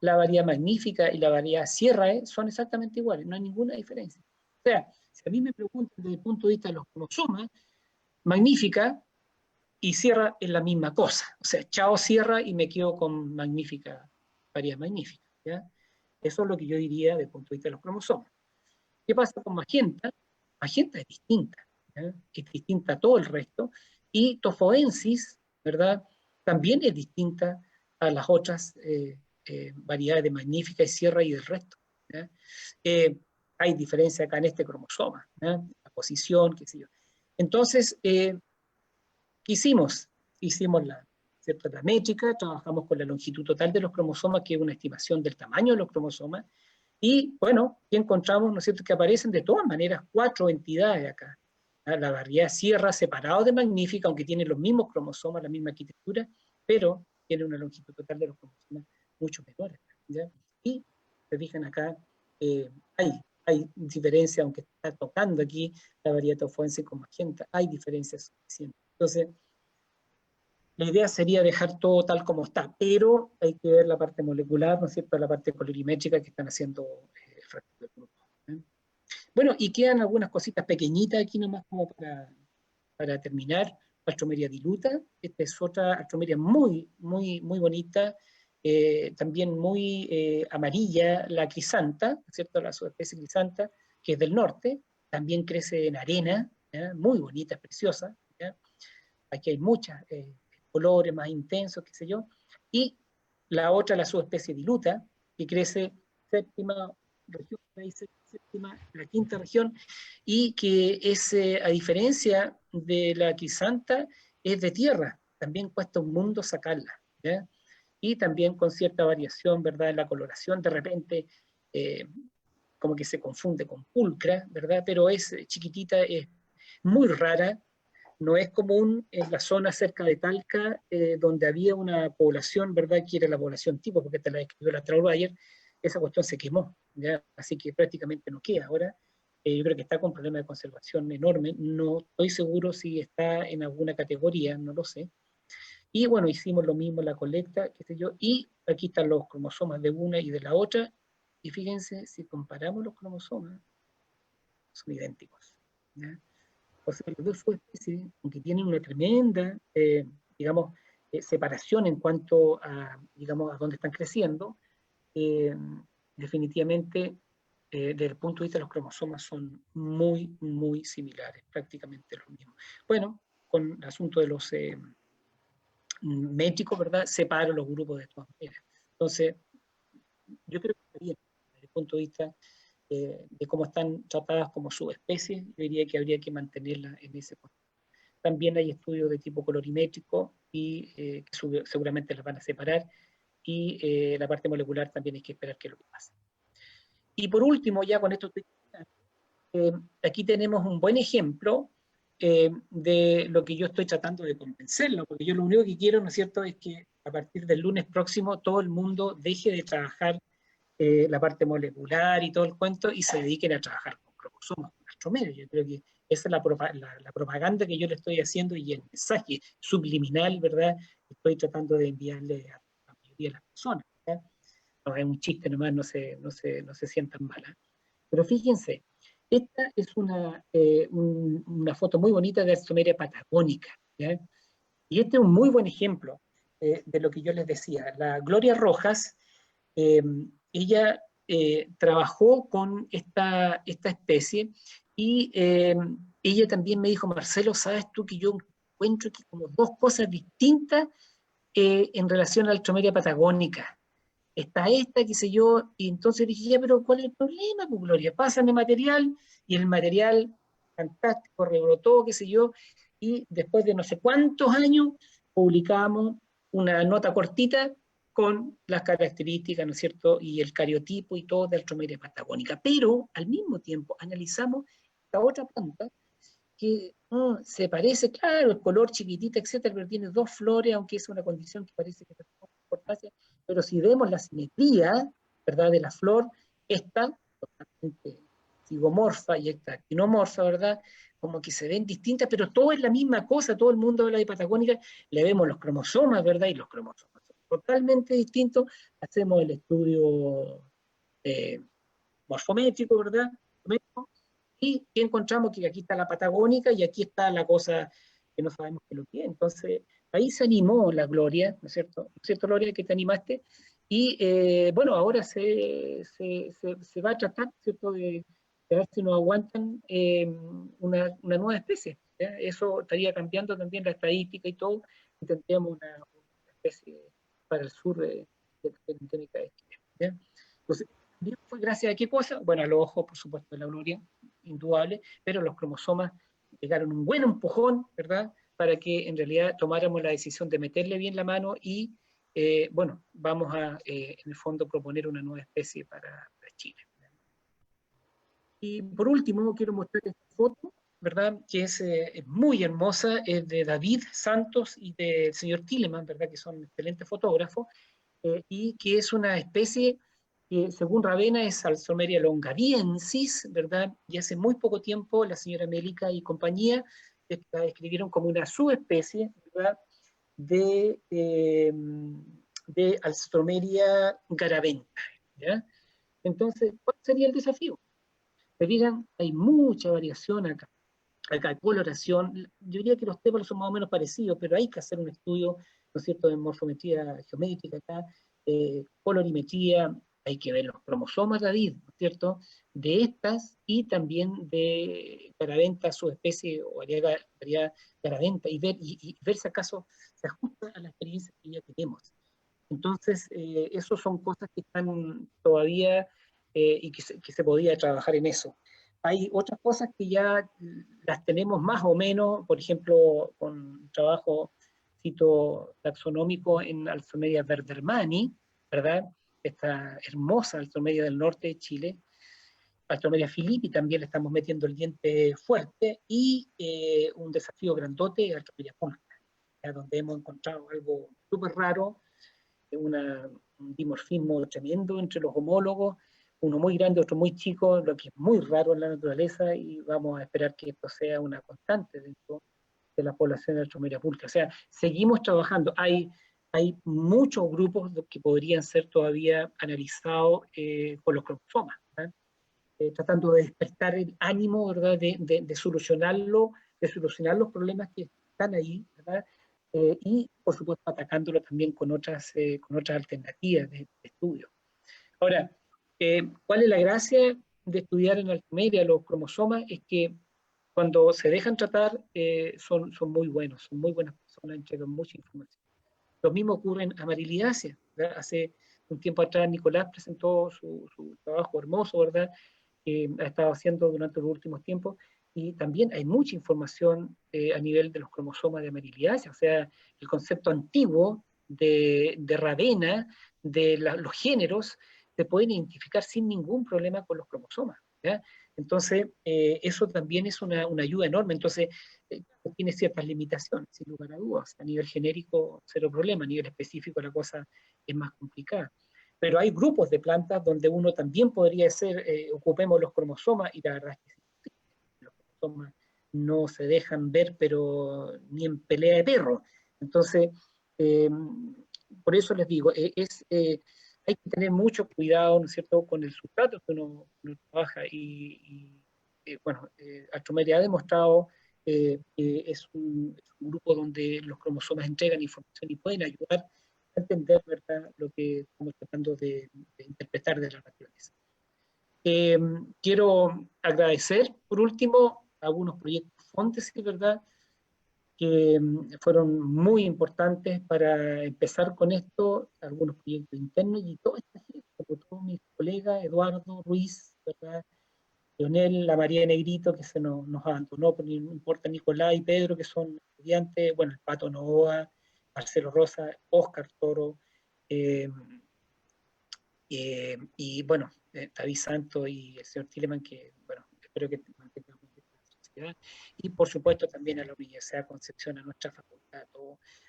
la variedad Magnífica y la variedad Sierra, son exactamente iguales, no hay ninguna diferencia. O sea, si a mí me preguntan desde el punto de vista de los cromosomas, Magnífica y sierra es la misma cosa. O sea, chao sierra y me quedo con magnífica, variedad magnífica. ¿Ya? Eso es lo que yo diría desde el punto de vista de los cromosomas. ¿Qué pasa con magenta? Magenta es distinta, ¿ya? Es distinta a todo el resto, y tofoensis, ¿verdad? También es distinta a las otras variedades de magnífica y sierra y del resto. ¿Ya? Hay diferencia acá en este cromosoma, ¿ya? La posición, qué sé yo. Entonces, ¿qué hicimos? Hicimos ¿cierto? La métrica, trabajamos con la longitud total de los cromosomas, que es una estimación del tamaño de los cromosomas, y bueno, ¿qué encontramos? ¿No es cierto? Que aparecen de todas maneras 4 entidades acá. La variedad sierra separado de magnífica, aunque tienen los mismos cromosomas, la misma arquitectura, pero tiene una longitud total de los cromosomas mucho menor. ¿Ya? Y se fijan acá, hay diferencia, aunque está tocando aquí la variedad tofoense con magenta, hay diferencias suficientes. Entonces, la idea sería dejar todo tal como está, pero hay que ver la parte molecular, ¿no es cierto?, la parte colorimétrica que están haciendo el resto del grupo. ¿Eh? Bueno, y quedan algunas cositas pequeñitas aquí nomás como para terminar. Alstroemeria diluta, esta es otra alstroemeria muy, muy, muy bonita, también muy amarilla, la crisanta, ¿no es cierto?, la subespecie crisanta, que es del norte, también crece en arena, ¿ya? Muy bonita, preciosa, ¿ya? Aquí hay muchas colores más intensos, qué sé yo, y la otra, la subespecie diluta, que crece séptima región, séptima, la quinta región, y que es, a diferencia de la crisanta, es de tierra, también cuesta un mundo sacarla, ¿ya? Y también con cierta variación, ¿verdad?, en la coloración, de repente, como que se confunde con pulcra, ¿verdad?, pero es chiquitita, es muy rara, no es común en la zona cerca de Talca, donde había una población, ¿verdad?, que era la población tipo, porque esta la describió la Traulbayer, esa cuestión se quemó, ¿ya? Así que prácticamente no queda ahora. Yo creo que está con problemas de conservación enorme, no estoy seguro si está en alguna categoría, no lo sé. Y bueno, hicimos lo mismo en la colecta, qué sé yo, y aquí están los cromosomas de una y de la otra, y fíjense, si comparamos los cromosomas, son idénticos, ¿ya? O sea, las dos subespecies, aunque tienen una tremenda, digamos, separación en cuanto a, digamos, a dónde están creciendo, eh, definitivamente, desde el punto de vista de los cromosomas, son muy, muy similares, prácticamente lo mismo. Bueno, con el asunto de los métricos, ¿verdad? Separo los grupos de todas maneras. Entonces, yo creo que está bien, desde el punto de vista de cómo están tratadas como subespecies, yo diría que habría que mantenerlas en ese punto. También hay estudios de tipo colorimétrico y que seguramente las van a separar, y la parte molecular también hay que esperar qué es lo que pasa. Y por último, ya con esto aquí tenemos un buen ejemplo de lo que yo estoy tratando de convencerlo, porque yo lo único que quiero, ¿no es cierto?, es que a partir del lunes próximo todo el mundo deje de trabajar la parte molecular y todo el cuento y se dediquen a trabajar con cromosomas, con astromedia. Yo creo que esa es la propaganda que yo le estoy haciendo y el mensaje subliminal, ¿verdad?, que estoy tratando de enviarle a la mayoría de las personas. ¿verdad? No es un chiste nomás, no se sientan malas. Pero fíjense, esta es una foto muy bonita de astromeria patagónica, ¿ya? Y este es un muy buen ejemplo de lo que yo les decía. La Gloria Rojas, ella trabajó con esta especie y ella también me dijo, Marcelo, ¿sabes tú que yo encuentro que como dos cosas distintas en relación a la astromeria patagónica? Está esta, qué sé yo, y entonces dije, ya, pero ¿cuál es el problema, pues, Gloria? Pásame material, y el material fantástico rebrotó, qué sé yo, y después de no sé cuántos años publicamos una nota cortita con las características, ¿no es cierto?, y el cariotipo y todo de Alstroemeria patagónica. Pero al mismo tiempo analizamos esta otra planta que se parece, claro, el color chiquitita, etcétera, pero tiene dos flores, aunque es una condición que parece que no tiene importancia, pero si vemos la simetría, ¿verdad?, de la flor, esta totalmente zigomorfa y esta actinomorfa, ¿verdad?, como que se ven distintas, pero todo es la misma cosa, todo el mundo habla de patagónica, le vemos los cromosomas, ¿verdad?, y los cromosomas son totalmente distintos, hacemos el estudio morfométrico, ¿verdad?, y encontramos que aquí está la patagónica y aquí está la cosa que no sabemos qué es lo que es. Entonces, ahí se animó la Gloria, ¿no es cierto? ¿No es cierto, Gloria, que te animaste? Y bueno, ahora se va a tratar, ¿cierto?, de ver si nos aguantan una nueva especie. ¿Ya? Eso estaría cambiando también la estadística y todo, y tendríamos una especie para el sur de la endémica de Chile. ¿Ya? Entonces, fue gracias a qué cosa? Bueno, a los ojos, por supuesto, de la Gloria, indudable, pero los cromosomas pegaron un buen empujón, ¿verdad?, para que en realidad tomáramos la decisión de meterle bien la mano y, bueno, vamos a, en el fondo, proponer una nueva especie para Chile. Y por último, quiero mostrar esta foto, ¿verdad?, que es muy hermosa, es de David Santos y del señor Tilleman, ¿verdad?, que son excelentes fotógrafos, y que es una especie que, según Ravenna, es Alstroemeria longariensis, ¿verdad? Y hace muy poco tiempo la señora Mélica y compañía la describieron como una subespecie, ¿verdad?, de Alstroemeria garaventa, ¿ya? Entonces, ¿cuál sería el desafío? Se fijan, hay mucha variación acá. Acá hay coloración, yo diría que los temas son más o menos parecidos, pero hay que hacer un estudio, ¿no es cierto?, de morfometría geométrica acá, colorimetría, hay que ver los cromosomas, David, ¿no es cierto?, de estas y también de garaventa, subespecie o variedad garaventa, y ver si acaso se ajusta a la experiencia que ya tenemos. Entonces, eso son cosas que están todavía y que se podía trabajar en eso. Hay otras cosas que ya las tenemos más o menos, por ejemplo, con trabajo fitotaxonómico en Alstroemeria verdermani, ¿verdad? Esta hermosa Alstroemeria del norte de Chile. Alstroemeria philippi también le estamos metiendo el diente fuerte, y un desafío grandote, Alstroemeria pulcra, donde hemos encontrado algo súper raro, un dimorfismo tremendo entre los homólogos, uno muy grande, otro muy chico, lo que es muy raro en la naturaleza, y vamos a esperar que esto sea una constante dentro de la población de Alstroemeria pulcra. O sea, seguimos trabajando. Hay muchos grupos que podrían ser todavía analizados con los cromosomas, tratando de despertar el ánimo, ¿verdad?, de solucionarlo, de solucionar los problemas que están ahí, ¿verdad? Y, por supuesto, atacándolo también con otras alternativas de estudio. Ahora, ¿cuál es la gracia de estudiar en Alstroemeria los cromosomas? Es que cuando se dejan tratar son muy buenos, son muy buenas personas, entregan mucha información. Lo mismo ocurre en amarilidácea, ¿verdad? Hace un tiempo atrás Nicolás presentó su trabajo hermoso, ¿verdad?, que ha estado haciendo durante los últimos tiempos, y también hay mucha información a nivel de los cromosomas de amarilidácea, o sea, el concepto antiguo de Ravenna, de los géneros, se pueden identificar sin ningún problema con los cromosomas, ¿ya? Entonces, eso también es una ayuda enorme. Entonces, tiene ciertas limitaciones, sin lugar a dudas. A nivel genérico, cero problema; a nivel específico, la cosa es más complicada. Pero hay grupos de plantas donde uno también podría ser, ocupemos los cromosomas, y la verdad es que los cromosomas no se dejan ver, pero ni en pelea de perro. Entonces, por eso les digo, hay que tener mucho cuidado, ¿no es cierto?, con el sustrato que uno trabaja, bueno, Alstroemeria ha demostrado que es un grupo donde los cromosomas entregan información y pueden ayudar a entender, ¿verdad?, lo que estamos tratando de interpretar de la naturaleza. Quiero agradecer, por último, algunos proyectos Fontes, ¿verdad?, que fueron muy importantes para empezar con esto, algunos proyectos internos, y toda esta gente, como todos mis colegas, Eduardo Ruiz, ¿verdad?, Leonel, la María Negrito, que nos abandonó, pero no importa, Nicolás y Pedro, que son estudiantes, bueno, el Pato Novoa, Marcelo Rosa, Óscar Toro, y bueno, David Santos y el señor Tilleman, que bueno, espero que mantengamos la sociedad, y por supuesto también a la Universidad de Concepción, a nuestra facultad,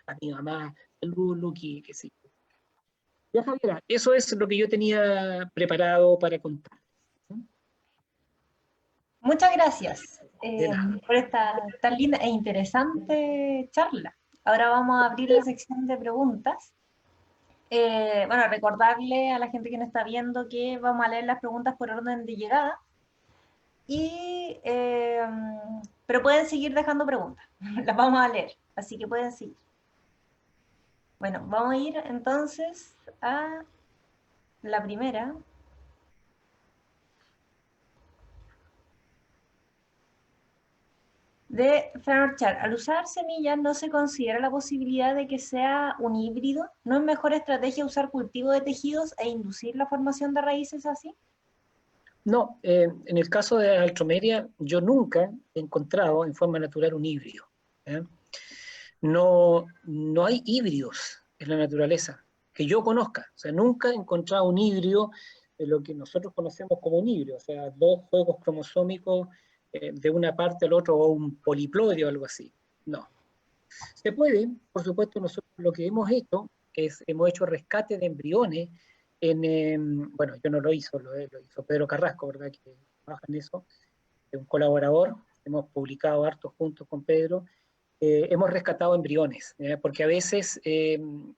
a mi mamá, saludos, Luqui, que sí. Ya, Javiera, eso es lo que yo tenía preparado para contar. Muchas gracias De nada. por esta tan linda e interesante charla. Ahora vamos a abrir la sección de preguntas. Bueno, recordarle a la gente que nos está viendo que vamos a leer las preguntas por orden de llegada. Pero pueden seguir dejando preguntas, las vamos a leer, así que pueden seguir. Bueno, vamos a ir entonces a la primera. De Fernand. Al usar semillas no se considera la posibilidad de que sea un híbrido. ¿No es mejor estrategia usar cultivo de tejidos e inducir la formación de raíces así? No, en el caso de Altromeria, yo nunca he encontrado en forma natural un híbrido. ¿Eh? No, no hay híbridos en la naturaleza que yo conozca. O sea, nunca he encontrado un híbrido de lo que nosotros conocemos como un híbrido, o sea, dos juegos cromosómicos de una parte al otro o un poliploide o algo así. No. Se puede, por supuesto, nosotros lo que hemos hecho es, hemos hecho rescate de embriones bueno, yo no lo hizo, lo hizo Pedro Carrasco, ¿verdad? Que trabaja en eso, es un colaborador, hemos publicado hartos juntos con Pedro, hemos rescatado embriones, porque a veces, no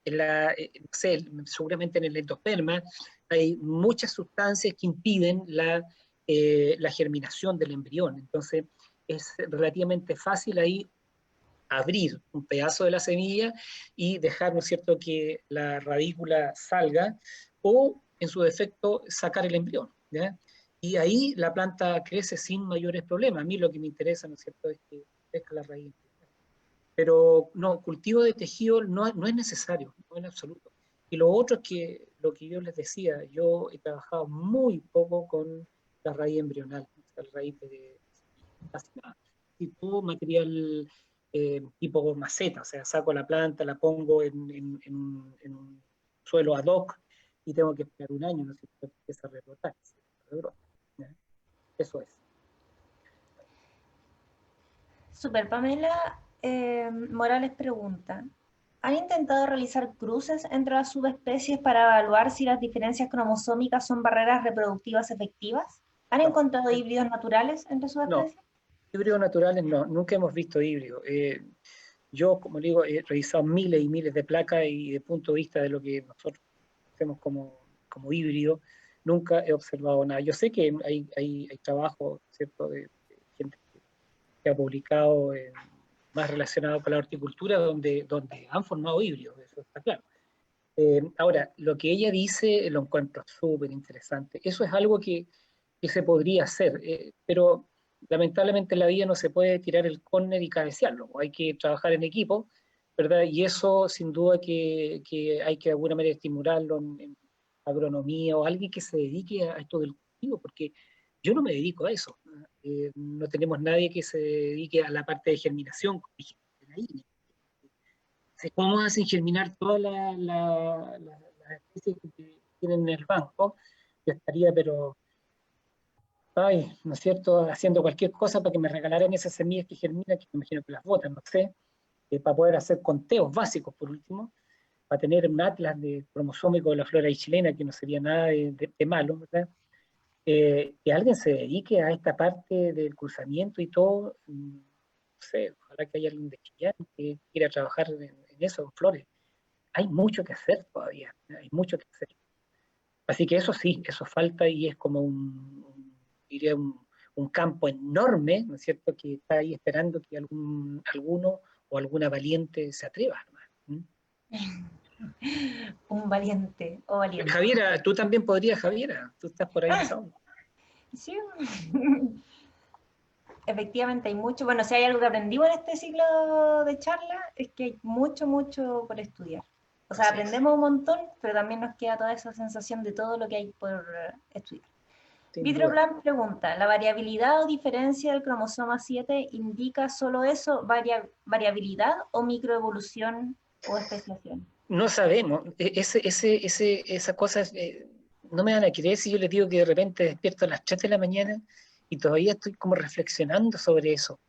sé, seguramente en el endosperma hay muchas sustancias que impiden la germinación del embrión, entonces es relativamente fácil ahí abrir un pedazo de la semilla y dejar, ¿no es cierto?, que la radícula salga o, en su defecto, sacar el embrión, ¿ya? Y ahí la planta crece sin mayores problemas. A mí lo que me interesa, ¿no es cierto?, es que crezca la raíz. Pero no, cultivo de tejido no es necesario, no en absoluto. Y lo otro es que, lo que yo les decía, yo he trabajado muy poco con la raíz embrional, o sea, la raíz de casi nada. Tipo material tipo maceta, o sea, saco la planta, la pongo en un suelo ad hoc y tengo que esperar un año, no sé si empieza a rebrotar. ¿Ya? Eso es. Super, Pamela Morales pregunta, ¿han intentado realizar cruces entre las subespecies para evaluar si las diferencias cromosómicas son barreras reproductivas efectivas? ¿Han No, encontrado híbridos naturales entre no, subespecies? híbridos naturales no, nunca hemos visto híbridos. Yo, como digo, he revisado miles y miles de placas y de punto de vista de lo que nosotros hacemos como híbrido, nunca he observado nada. Yo sé que hay trabajo, ¿cierto?, de gente que ha publicado más relacionado con la horticultura donde han formado híbridos, eso está claro. Ahora, lo que ella dice lo encuentro súper interesante. Eso es algo que se podría hacer, pero lamentablemente en la vida no se puede tirar el córner y cabecearlo, hay que trabajar en equipo, ¿verdad? Y eso sin duda que hay que de alguna manera estimularlo en agronomía o alguien que se dedique a esto del cultivo, porque yo no me dedico a eso. No tenemos nadie que se dedique a la parte de germinación, como dijiste, de la INE. ¿Cómo hacen germinar todas las especies que tienen en el banco? Yo estaría, pero ay, ¿no es cierto?, haciendo cualquier cosa para que me regalaran esas semillas que germinan, que me imagino que las botan, no sé, para poder hacer conteos básicos, por último, para tener un atlas de cromosómico de la flora chilena, que no sería nada de malo, ¿verdad? Que alguien se dedique a esta parte del cruzamiento y todo, no sé, ojalá que haya alguien de Chillán que quiera trabajar en eso, en flores. Hay mucho que hacer todavía, hay mucho que hacer. Así que eso sí, eso falta y es como diría un campo enorme, ¿no es cierto?, que está ahí esperando que alguno o alguna valiente se atreva. ¿Mm? Un valiente o valiente. Javiera, tú también podrías, Javiera, tú estás por ahí en esa onda. Sí, efectivamente hay mucho. Bueno, si hay algo que aprendimos en este ciclo de charla es que hay mucho, mucho por estudiar. O sea, Así es, aprendemos un montón, pero también nos queda toda esa sensación de todo lo que hay por estudiar. sin duda. Vitroblan pregunta, ¿la variabilidad o diferencia del cromosoma 7 indica solo eso, variabilidad o microevolución o especiación? No sabemos, esa cosa, no me van a creer si yo les digo que de repente despierto a las 3 de la mañana y todavía estoy como reflexionando sobre eso.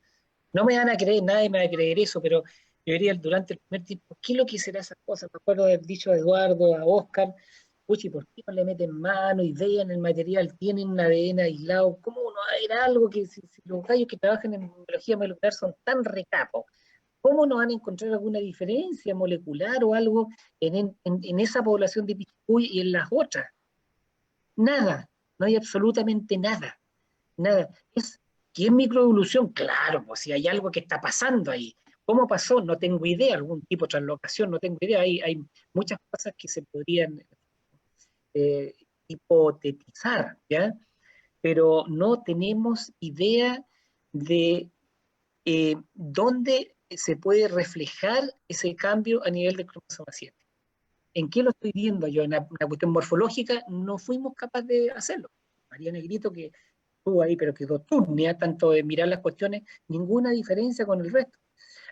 No me van a creer, nadie me va a creer eso, pero yo diría durante el primer tiempo, ¿qué es lo que será esas cosas? Me acuerdo del dicho de Eduardo a Oscar, puchi, ¿por qué no le meten mano y vean el material? Tienen un ADN aislado, ¿cómo no va a haber algo que si los gallos que trabajan en biología molecular son tan recapos? ¿Cómo no van a encontrar alguna diferencia molecular o algo en esa población de Pichicuy y en las otras? Nada, no hay absolutamente nada. nada. ¿Qué es microevolución? Claro, pues si hay algo que está pasando ahí. ¿Cómo pasó? No tengo idea, algún tipo de translocación, no tengo idea. Hay muchas cosas que se podrían eh, hipotetizar, ¿ya? Pero no tenemos idea de dónde se puede reflejar ese cambio a nivel del cromosoma 7. ¿En qué lo estoy viendo yo? En una cuestión morfológica no fuimos capaces de hacerlo. María Negrito, que estuvo ahí, pero quedó turnia, tanto de mirar las cuestiones, ninguna diferencia con el resto.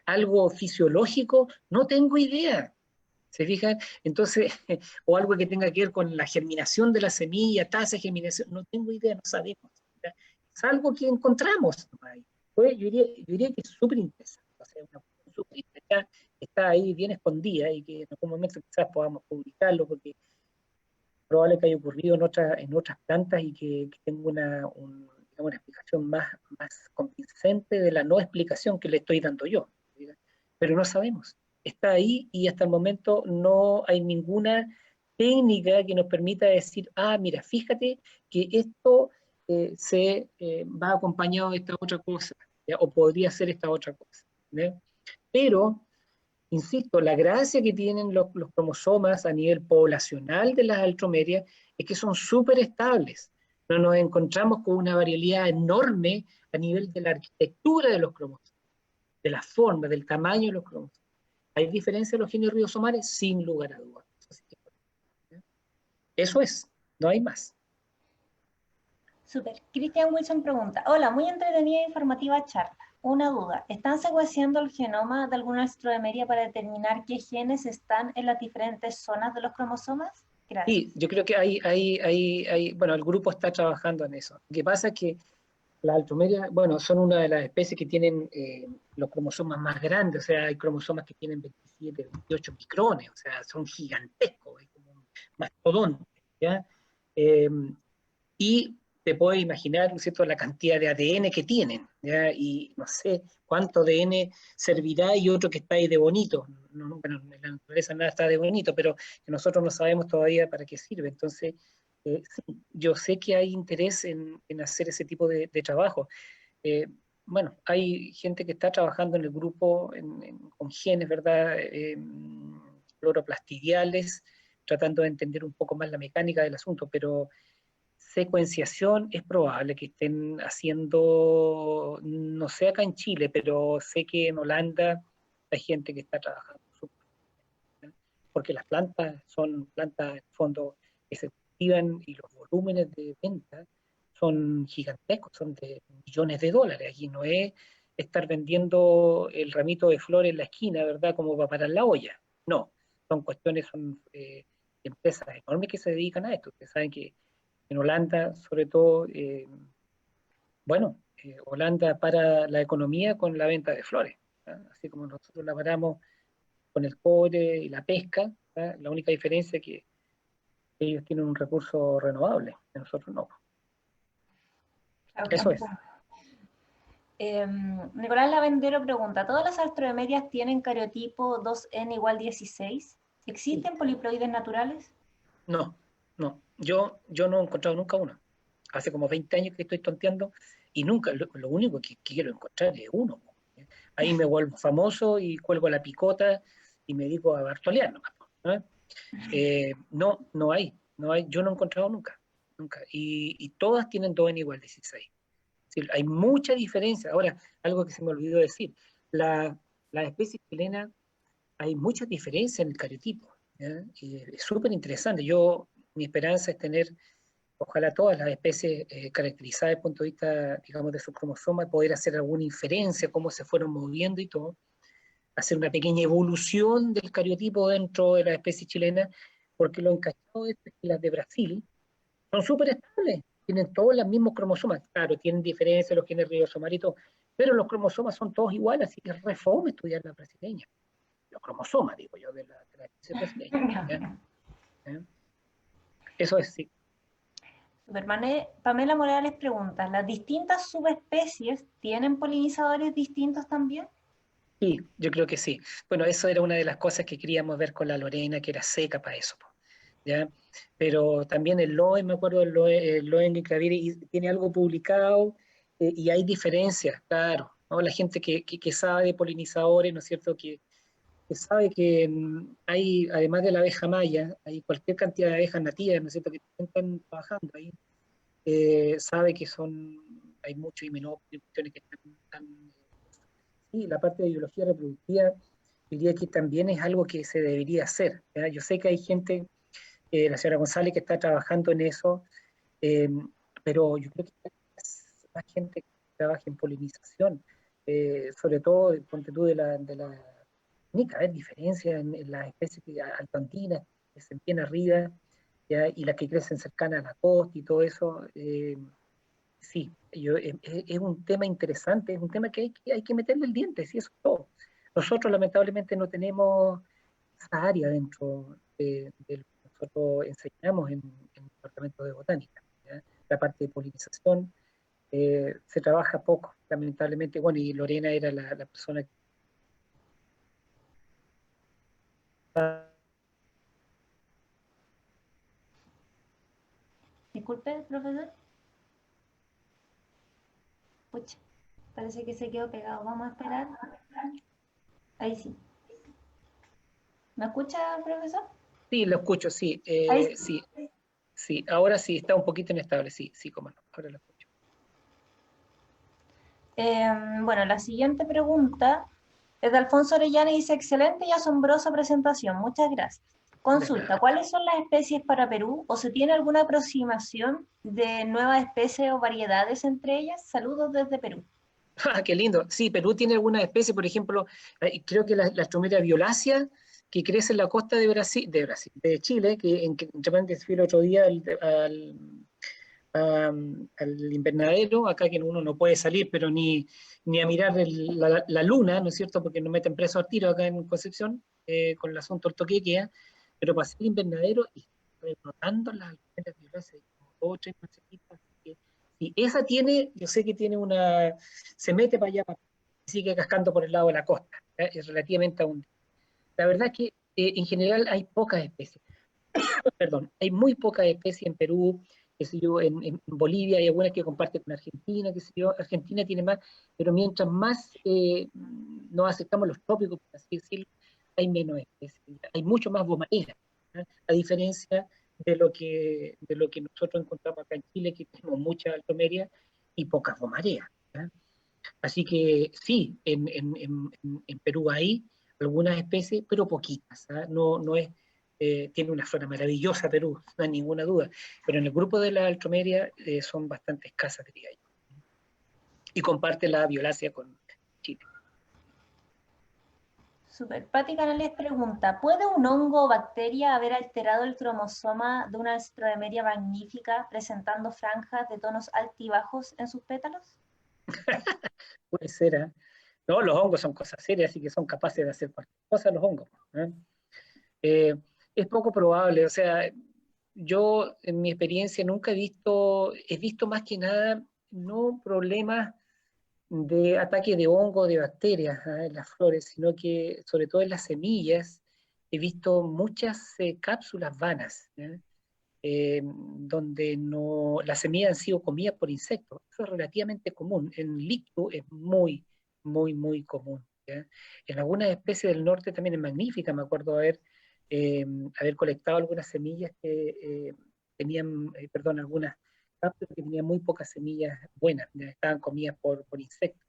Algo fisiológico, no tengo idea. ¿Se fijan? Entonces, o algo que tenga que ver con la germinación de la semilla, tasa de germinación, no tengo idea, no sabemos. ¿Ya? Es algo que encontramos. Pues yo diría que es súper interesante. O sea, una cuestión súper interesante, está ahí bien escondida y que en algún momento quizás podamos publicarlo porque es probable que haya ocurrido en otras plantas y que tenga digamos, una explicación más convincente de la no explicación que le estoy dando yo. ¿Ya? Pero no sabemos. Está ahí y hasta el momento no hay ninguna técnica que nos permita decir, mira, fíjate que esto va acompañado de esta otra cosa, ¿ya? O podría ser esta otra cosa. ¿Ya? Pero, insisto, la gracia que tienen los cromosomas a nivel poblacional de las altromerias es que son súper estables. No nos encontramos con una variabilidad enorme a nivel de la arquitectura de los cromosomas, de la forma, del tamaño de los cromosomas. ¿Hay diferencia en los genes ribosomal? Sin lugar a dudas. Eso es, no hay más. Super. Christian Wilson pregunta, hola, muy entretenida e informativa charla. Una duda, ¿están secuenciando el genoma de alguna astroemeria para determinar qué genes están en las diferentes zonas de los cromosomas? Gracias. Sí, yo creo que bueno, el grupo está trabajando en eso. Lo que pasa es que las altromerias, bueno, son una de las especies que tienen los cromosomas más grandes, o sea, hay cromosomas que tienen 27, 28 micrones, o sea, son gigantescos, es como un mastodonte, ¿ya? Eh, y te puedes imaginar, ¿no es cierto?, la cantidad de ADN que tienen, ¿ya? Y no sé cuánto ADN servirá y otro que está ahí de bonito. No, bueno, en la naturaleza nada está de bonito, pero que nosotros no sabemos todavía para qué sirve. Entonces, sí, yo sé que hay interés en hacer ese tipo de trabajo. Eh, bueno, hay gente que está trabajando en el grupo con genes, ¿verdad? Cloroplastidiales, tratando de entender un poco más la mecánica del asunto, pero secuenciación es probable que estén haciendo, no sé acá en Chile, pero sé que en Holanda hay gente que está trabajando súper bien, porque las plantas son plantas en el fondo que se cultivan y los volúmenes de venta son gigantescos, son de millones de dólares. Aquí no es estar vendiendo el ramito de flores en la esquina, ¿verdad? Como para parar la olla. No, son cuestiones, son empresas enormes que se dedican a esto. Ustedes saben que en Holanda, sobre todo, bueno, Holanda para la economía con la venta de flores, ¿ya? Así como nosotros la paramos con el cobre y la pesca, ¿ya? La única diferencia es que ellos tienen un recurso renovable, y nosotros no. Okay. Eso es. Nicolás Lavendero pregunta, ¿todas las astroemerias tienen cariotipo 2n igual 16? Sí. ¿Existen poliploides naturales? No, no. Yo no he encontrado nunca uno. Hace como 20 años que estoy tonteando y nunca, lo único que quiero encontrar es uno. Ahí me vuelvo famoso y cuelgo la picota y me dedico a bartolear nomás, ¿no? No, no hay, yo no he encontrado nunca, nunca. Y todas tienen 2n igual 16. Es decir, hay mucha diferencia. Ahora, algo que se me olvidó decir, la especie chilena, hay mucha diferencia en el cariotipo, ¿ya? Y es súper interesante. Mi esperanza es tener, ojalá todas las especies caracterizadas desde el punto de vista, digamos, de sus cromosomas, poder hacer alguna inferencia, cómo se fueron moviendo y todo, hacer una pequeña evolución del cariotipo dentro de la especie chilena, porque lo encachado es que las de Brasil son súper estables, tienen todos los mismos cromosomas, claro, tienen diferencias los genes ribosomal y todo, pero los cromosomas son todos iguales, así que es re fome estudiar la brasileña, los cromosomas, digo yo, de la especie brasileña. ¿Ya? ¿Ya? Eso es, sí. Pamela Morales pregunta, ¿las distintas subespecies tienen polinizadores distintos también? Sí, yo creo que sí. Bueno, eso era una de las cosas que queríamos ver con la Lorena, que era seca para eso, po. ¿ya? Pero también el LOE, me acuerdo del LOE, el LOE en Clavire, y tiene algo publicado, y hay diferencias, claro, ¿no? La gente que sabe de polinizadores, ¿no es cierto?, que sabe que hay, además de la abeja maya, hay cualquier cantidad de abejas nativas, ¿no es cierto?, que están trabajando ahí, sabe que hay muchos himenópteros, cuestiones que están. Sí, la parte de biología reproductiva, diría que también es algo que se debería hacer, ¿ya? Yo sé que hay gente, la señora González, que está trabajando en eso, eh, pero yo creo que hay más gente que trabaja en polinización, sobre todo, ponte tú, de la única diferencia en las especies altoandinas, que se bien arriba, ¿ya? Y las que crecen cercanas a la costa y todo eso. Sí, es un tema interesante, es un tema que hay que meterle el diente, sí, eso es todo. Nosotros lamentablemente no tenemos esa área dentro de lo que nosotros enseñamos en el departamento de botánica, ¿ya? La parte de polinización se trabaja poco, lamentablemente. Bueno, y Lorena era la persona que... Disculpe, profesor. Pucha, parece que se quedó pegado. Vamos a esperar. Ahí sí. ¿Me escucha, profesor? Sí, lo escucho, sí, Ahí sí. sí, sí, ahora sí, está un poquito inestable, sí, sí, cómo no, ahora lo escucho. Bueno, la siguiente pregunta es de Alfonso Orellana y dice, excelente y asombrosa presentación, muchas gracias. De Consulta, nada. ¿cuáles son las especies para Perú o se tiene alguna aproximación de nuevas especies o variedades entre ellas? Saludos desde Perú. Ah, qué lindo. Sí, Perú tiene algunas especies, por ejemplo, creo que la Stromyria violacea, que crece en la costa de Chile, que entre paréntesis fui el otro día al invernadero, acá que uno no puede salir, pero ni a mirar la luna, ¿no es cierto?, porque nos meten presos al tiro acá en Concepción, con el asunto del toque de queda, pero pasé el invernadero y rebrotando las almejas violáceas, como 2 o 3 manzanitas. Y esa tiene, yo sé que tiene se mete para allá, sigue cascando por el lado de la costa, ¿ya? Es relativamente abundante. La verdad es que en general hay pocas especies, perdón, hay muy pocas especies en Perú, qué sé yo, en Bolivia hay algunas que comparten con Argentina, qué sé yo, Argentina tiene más, pero mientras más nos acercamos a los trópicos, por así decirlo, hay menos especies, hay mucho más bomareras, ¿eh? A diferencia de lo que nosotros encontramos acá en Chile, que tenemos mucha altomeria y pocas bomareas, ¿eh? Así que sí, en Perú hay algunas especies, pero poquitas, ¿eh? No es, tiene una flora maravillosa Perú, no hay ninguna duda, pero en el grupo de la altromeria son bastante escasas, diría yo. Y comparte la violacia con Chile. Super. Patti Canales pregunta, ¿puede un hongo o bacteria haber alterado el cromosoma de una Astromeria magnífica presentando franjas de tonos altibajos en sus pétalos? Puede ser, ¿eh? No, los hongos son cosas serias, así que son capaces de hacer cualquier cosa los hongos, ¿eh? Eh, es poco probable, o sea, yo en mi experiencia nunca he visto más que nada no problemas de ataque de hongo, de bacterias, en las flores, sino que sobre todo en las semillas he visto muchas cápsulas vanas, ¿ya? Donde las semillas han sido comidas por insectos. Eso es relativamente común. En lictu es muy, muy, muy común, ¿ya? En algunas especies del norte también es magnífica. Me acuerdo haber colectado algunas semillas que tenían, perdón, algunas cápsulas que tenían muy pocas semillas buenas, ya estaban comidas por insectos.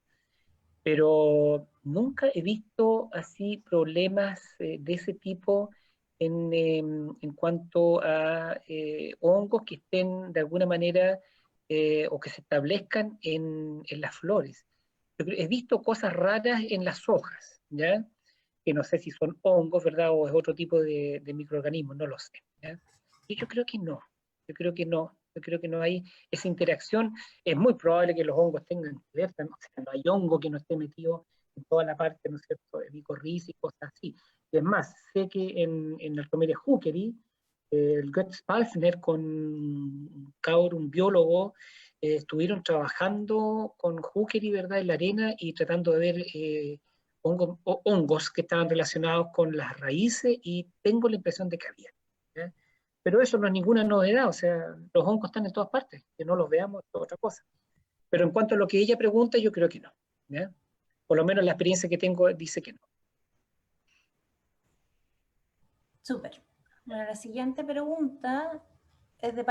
Pero nunca he visto así problemas de ese tipo en cuanto a hongos que estén de alguna manera o que se establezcan en las flores. He visto cosas raras en las hojas, ¿ya? Que no sé si son hongos, ¿verdad? O es otro tipo de microorganismos, no lo sé, ¿ya? Y yo creo que no, yo creo que no, yo creo que no hay esa interacción. Es muy probable que los hongos tengan que ver, o sea, no hay hongo que no esté metido en toda la parte, ¿no es cierto?, de micorriza y cosas así. Y es más, sé que en Altomeria hookeri, el Götz Palfner con un biólogo, estuvieron trabajando con hookeri, ¿verdad?, en la arena y tratando de ver hongos que estaban relacionados con las raíces y tengo la impresión de que había, ¿ya? Pero eso no es ninguna novedad, o sea, los hongos están en todas partes, que no los veamos es otra cosa. Pero en cuanto a lo que ella pregunta, yo creo que no, ¿ya? Por lo menos la experiencia que tengo dice que no. Súper. Bueno, la siguiente pregunta es de,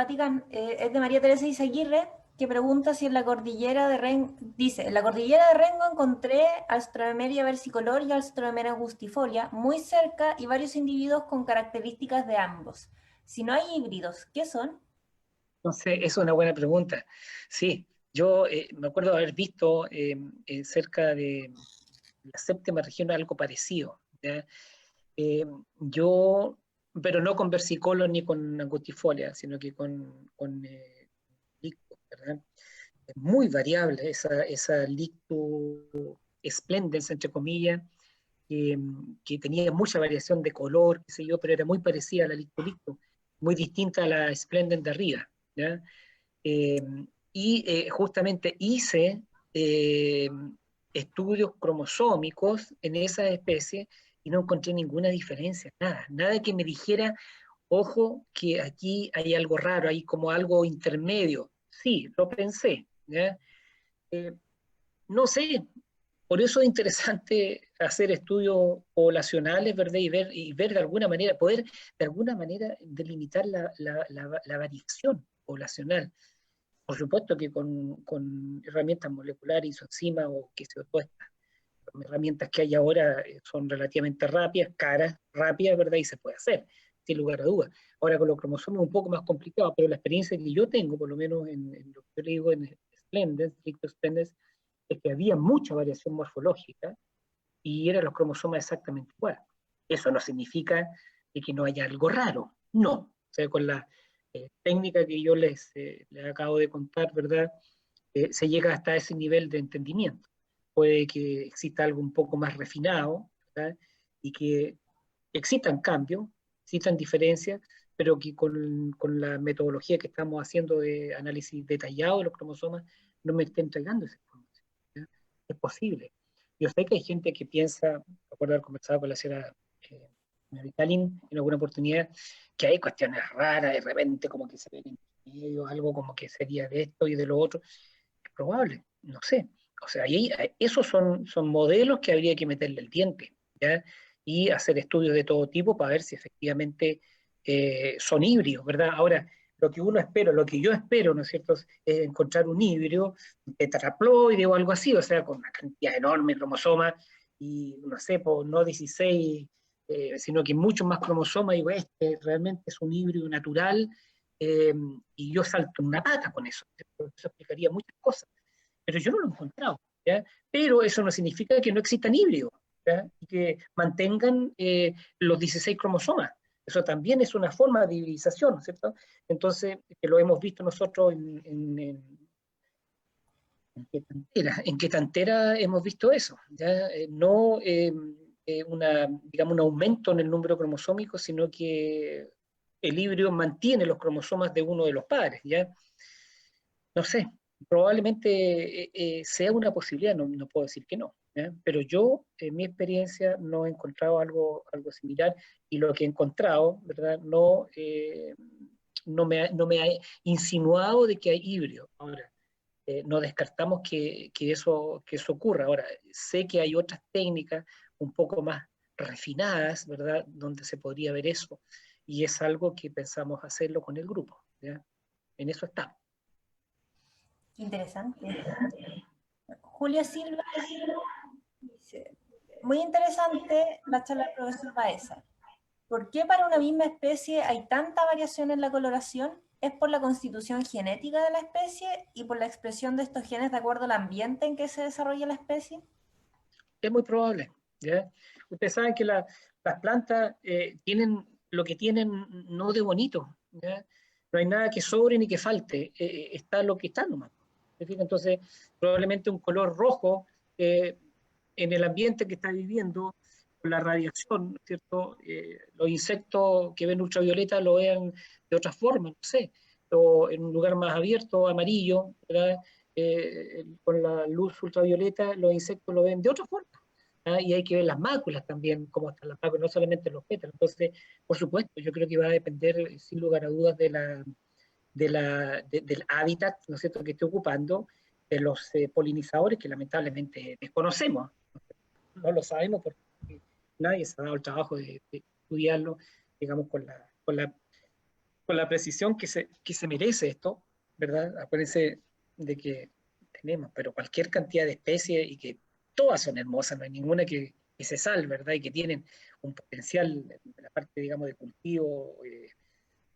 es de María Teresa Izaguirre, que pregunta si en la cordillera de Rengo, dice, en la cordillera de Rengo encontré Alstroemeria versicolor y Alstroemeria angustifolia muy cerca y varios individuos con características de ambos. Si no hay híbridos, ¿qué son? Entonces, es una buena pregunta. Sí, yo me acuerdo de haber visto cerca de la séptima región algo parecido, ¿ya? Eh, yo, pero no con versicolor ni con angustifolia, sino que con lictus, ¿verdad? Es muy variable esa lictus splendens, entre comillas, que tenía mucha variación de color, qué sé yo, pero era muy parecida a la lictus lictus, muy distinta a la splendens de arriba, ¿ya? Eh, Justamente hice eh, estudios cromosómicos en esa especie y no encontré ninguna diferencia, nada que me dijera, ojo, que aquí hay algo raro, hay como algo intermedio. Sí, lo pensé, ¿ya? Eh, no sé, por eso es interesante hacer estudios poblacionales, ¿verdad? Y ver de alguna manera, poder de alguna manera delimitar la variación poblacional. Por supuesto que con herramientas moleculares, isoenzimas o que se todas estas herramientas que hay ahora son relativamente rápidas, caras, rápidas, ¿verdad? Y se puede hacer, sin lugar a dudas. Ahora con los cromosomas es un poco más complicado, pero la experiencia que yo tengo, por lo menos en lo que yo le digo en Splendens, Splendens, es que había mucha variación morfológica y eran los cromosomas exactamente igual. Eso no significa de que no haya algo raro, no. O sea, con la técnica que yo les acabo de contar, ¿verdad? Se llega hasta ese nivel de entendimiento. Puede que exista algo un poco más refinado, ¿verdad? Y que existan cambios, existan diferencias, pero que con la metodología que estamos haciendo de análisis detallado de los cromosomas no me esté entregando esa información, ¿ya? Es posible. Yo sé que hay gente que piensa, recuerdo haber conversado con la señora Kalin en alguna oportunidad, que hay cuestiones raras, de repente como que se ven en medio, algo como que sería de esto y de lo otro. Es probable, no sé. O sea, esos son modelos que habría que meterle el diente, ¿ya? Y hacer estudios de todo tipo para ver si efectivamente son híbridos, ¿verdad? Ahora, lo que uno espera, lo que yo espero, ¿no es cierto?, es encontrar un híbrido tetraploide o algo así, o sea, con una cantidad enorme de cromosomas y, no sé, pues, no 16, sino que muchos más cromosomas, y digo, este realmente es un híbrido natural, eh, y yo salto una pata con eso, ¿cierto? Eso explicaría muchas cosas, pero yo no lo he encontrado, ¿ya? Pero eso no significa que no existan híbridos, ¿ya? Y que mantengan los 16 cromosomas. Eso también es una forma de hibridización, ¿cierto? Entonces, que lo hemos visto nosotros en qué cantera hemos visto eso, ¿ya? No digamos, un aumento en el número cromosómico, sino que el híbrido mantiene los cromosomas de uno de los padres, ¿ya? No sé, probablemente sea una posibilidad, no puedo decir que no, ¿ya? Pero yo, en mi experiencia, no he encontrado algo similar y lo que he encontrado, ¿verdad? No me ha insinuado de que hay híbrido. Ahora, no descartamos que eso ocurra. Ahora, sé que hay otras técnicas un poco más refinadas, ¿verdad?, donde se podría ver eso, y es algo que pensamos hacerlo con el grupo, ¿ya? En eso estamos. Interesante. Julio Silva dice, muy interesante la charla del profesor Baeza. ¿Por qué para una misma especie hay tanta variación en la coloración? ¿Es por la constitución genética de la especie y por la expresión de estos genes de acuerdo al ambiente en que se desarrolla la especie? Es muy probable, ¿ya? Ustedes saben que las plantas tienen lo que tienen no de bonito, ¿ya? No hay nada que sobre ni que falte, está lo que está nomás. Entonces, probablemente un color rojo en el ambiente que está viviendo, con la radiación, ¿cierto? Los insectos que ven ultravioleta lo vean de otra forma, no sé, o en un lugar más abierto, amarillo, ¿verdad? Con la luz ultravioleta, los insectos lo ven de otra forma. Y hay que ver las máculas también, cómo están las máculas, no solamente los pétalos. Entonces, por supuesto, yo creo que va a depender, sin lugar a dudas, del hábitat, ¿no es cierto?, que esté ocupando, de los polinizadores que lamentablemente desconocemos. No lo sabemos porque nadie se ha dado el trabajo de estudiarlo, digamos, con la precisión que se merece esto, ¿verdad? Acuérdense de que tenemos, pero cualquier cantidad de especies y que todas son hermosas, no hay ninguna que se salve, ¿verdad? Y que tienen un potencial en la parte, digamos, de cultivo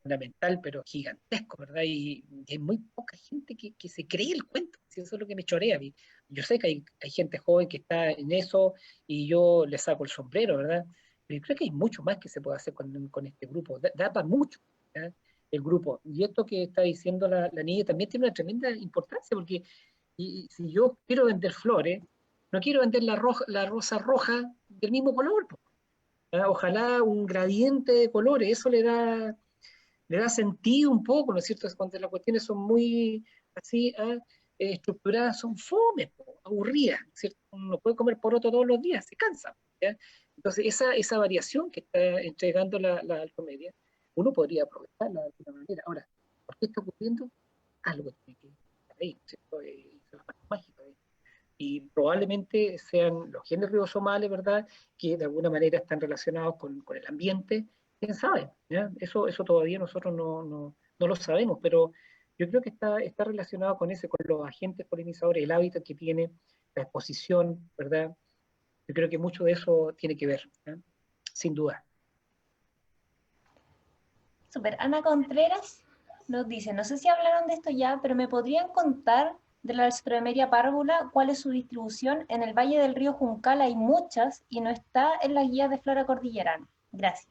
fundamental, pero gigantesco, ¿verdad? Y hay muy poca gente que se cree el cuento, si eso es lo que me chorea a mí. Yo sé que hay gente joven que está en eso y yo le saco el sombrero, ¿verdad? Pero yo creo que hay mucho más que se puede hacer con este grupo, da para mucho, ¿verdad? El grupo. Y esto que está diciendo la niña también tiene una tremenda importancia, porque si yo quiero vender flores, no quiero vender la rosa roja del mismo color, ¿verdad? Ojalá un gradiente de colores, eso le da sentido un poco, ¿no es cierto? Es cuando las cuestiones son muy así estructuradas, son fomes, aburridas, ¿cierto? Uno no puede comer poroto todos los días, se cansa, ¿ya? Entonces, esa variación que está entregando la alcomedia, uno podría aprovecharla de alguna manera. Ahora, ¿por qué está ocurriendo? Algo tiene que estar ahí, ¿cierto? Es la parte mágica. Y probablemente sean los genes ribosomales, ¿verdad?, que de alguna manera están relacionados con el ambiente, quién sabe, ¿ya? Eso todavía nosotros no lo sabemos, pero yo creo que está relacionado con los agentes polinizadores, el hábitat que tiene, la exposición, ¿verdad? Yo creo que mucho de eso tiene que ver, ¿ya? Sin duda. Super. Ana Contreras nos dice, no sé si hablaron de esto ya, pero ¿me podrían contar de la Alstroemeria párvula cuál es su distribución? En el Valle del Río Juncal hay muchas y no está en las guías de flora cordillerana. Gracias.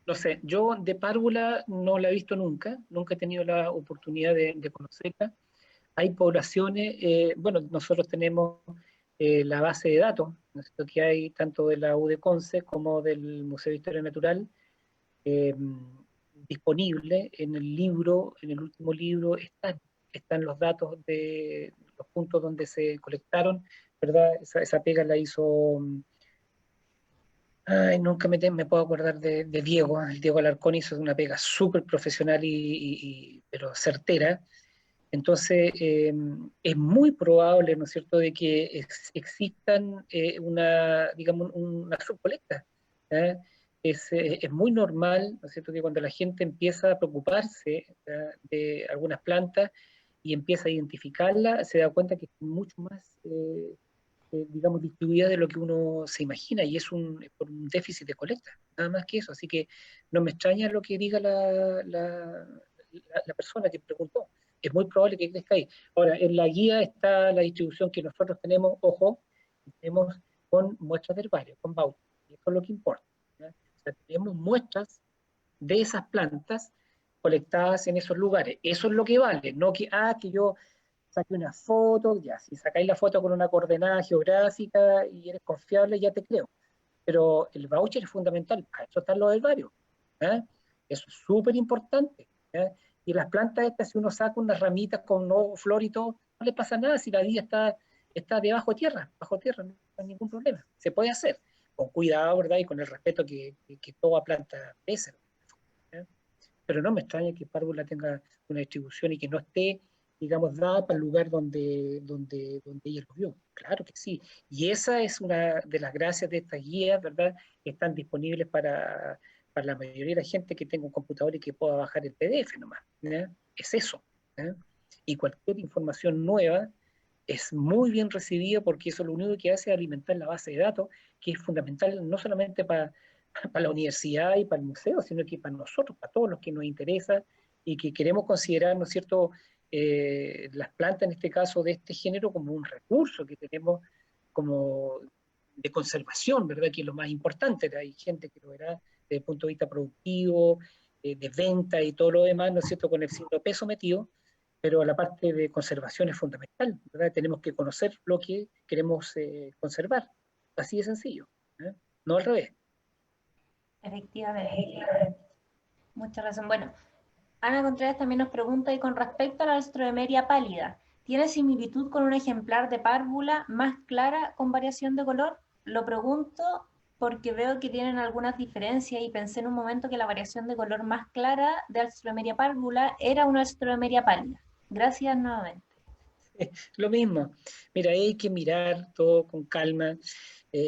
No sé, yo de párvula no la he visto nunca, nunca he tenido la oportunidad de conocerla. Hay poblaciones, bueno, nosotros tenemos la base de datos, ¿no es cierto?, que hay tanto de la U de Conce como del Museo de Historia Natural, eh, disponible en el libro, en el último libro están los datos de los puntos donde se colectaron, ¿verdad? Esa pega la hizo, ay, nunca me puedo acordar de Diego, el Diego Alarcón hizo una pega súper profesional pero certera. Entonces, es muy probable, ¿no es cierto?, de que existan digamos, una subcolecta. ¿Eh? Es muy normal, ¿no es cierto?, que cuando la gente empieza a preocuparse, ¿ya?, de algunas plantas y empieza a identificarlas, se da cuenta que es mucho más, digamos, distribuida de lo que uno se imagina, y es por un déficit de colecta, nada más que eso. Así que no me extraña lo que diga la persona que preguntó. Es muy probable que crezca ahí. Ahora, en la guía está la distribución que nosotros tenemos, ojo, tenemos con muestras de herbario, con Bauta, y eso es lo que importa, ¿ya? O sea, tenemos muestras de esas plantas colectadas en esos lugares. Eso es lo que vale, no que yo saque una foto, ya, si sacáis la foto con una coordenada geográfica y eres confiable, ya te creo. Pero el voucher es fundamental, para eso están los herbarios, ¿eh? Eso es súper importante, ¿eh? Y las plantas estas, si uno saca unas ramitas con nuevo flor y todo, no le pasa nada si la vida está debajo de tierra, bajo tierra, no hay ningún problema. Se puede hacer, con cuidado, ¿verdad? Y con el respeto que toda planta merece, ¿eh? Pero no me extraña que Párvula tenga una distribución y que no esté, digamos, dada para el lugar donde ella lo vio. Claro que sí. Y esa es una de las gracias de estas guías, ¿verdad?, que están disponibles para la mayoría de la gente que tenga un computador y que pueda bajar el PDF nomás, ¿ya? Es eso, ¿ya? Y cualquier información nueva es muy bien recibida porque eso lo único que hace es alimentar la base de datos, que es fundamental no solamente para la universidad y para el museo, sino que para nosotros, para todos los que nos interesa y que queremos considerar, ¿no es cierto?, las plantas, en este caso de este género, como un recurso que tenemos como de conservación, ¿verdad?, que es lo más importante. Hay gente que lo verá desde el punto de vista productivo, de venta y todo lo demás, ¿no es cierto?, con el signo de peso metido, pero la parte de conservación es fundamental, ¿verdad? Tenemos que conocer lo que queremos conservar, así de sencillo, ¿eh? No al revés. Efectivamente. Mucha razón. Bueno, Ana Contreras también nos pregunta, y con respecto a la Alstroemeria pálida, ¿tiene similitud con un ejemplar de párvula más clara con variación de color? lo pregunto porque veo que tienen algunas diferencias y pensé en un momento que la variación de color más clara de Alstroemeria pálvula era una Alstroemeria pálida. Gracias nuevamente. Lo mismo. Mira, hay que mirar todo con calma.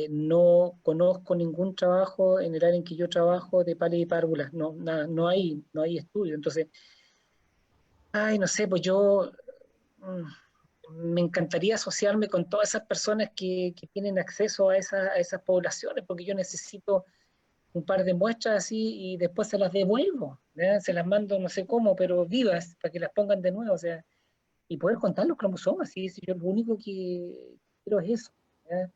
No conozco ningún trabajo en el área en que yo trabajo de pálida y párvulas. No, nada, no hay estudio. Entonces, ay, no sé, pues yo me encantaría asociarme con todas esas personas que tienen acceso a esas poblaciones, porque yo necesito un par de muestras así y después se las devuelvo, ¿ya? Se las mando no sé cómo, pero vivas, para que las pongan de nuevo, o sea, y poder contar los cromosomas, ¿sí? Si yo lo único que quiero es eso, ¿ya?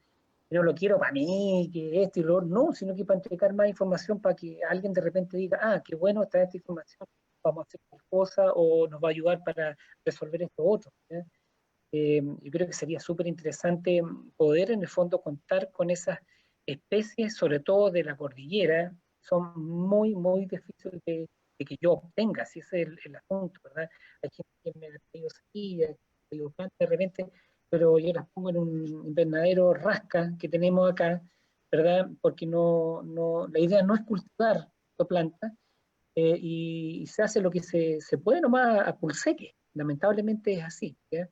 Yo no lo quiero para mí, que esto y lo otro, no, sino que para entregar más información para que alguien de repente diga, ah, qué bueno está esta información, vamos a hacer tal cosa o nos va a ayudar para resolver esto otro, ¿ya? Yo creo que sería súper interesante poder en el fondo contar con esas especies, sobre todo de la cordillera, son muy, muy difíciles de que yo obtenga, si ese es el asunto, ¿verdad? Hay gente que me ha pedido semillas, me ha pedido plantas de repente, pero yo las pongo en un invernadero rasca que tenemos acá, ¿verdad? Porque la idea no es cultivar la planta, y se hace lo que se puede nomás a pulseque, lamentablemente es así, ¿ya?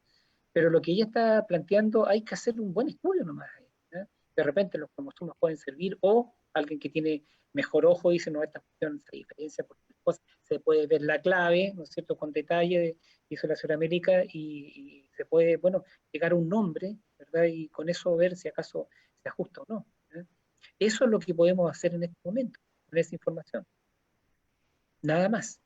Pero lo que ella está planteando, hay que hacer un buen estudio nomás, ¿eh? De repente los cromosomas pueden servir, o alguien que tiene mejor ojo dice, no, esta cuestión se diferencia porque después se puede ver la clave, ¿no es cierto?, con detalle, hizo la señora América, y se puede, bueno, llegar a un nombre, ¿verdad? Y con eso ver si acaso se ajusta o no, ¿eh? Eso es lo que podemos hacer en este momento, con esa información. Nada más.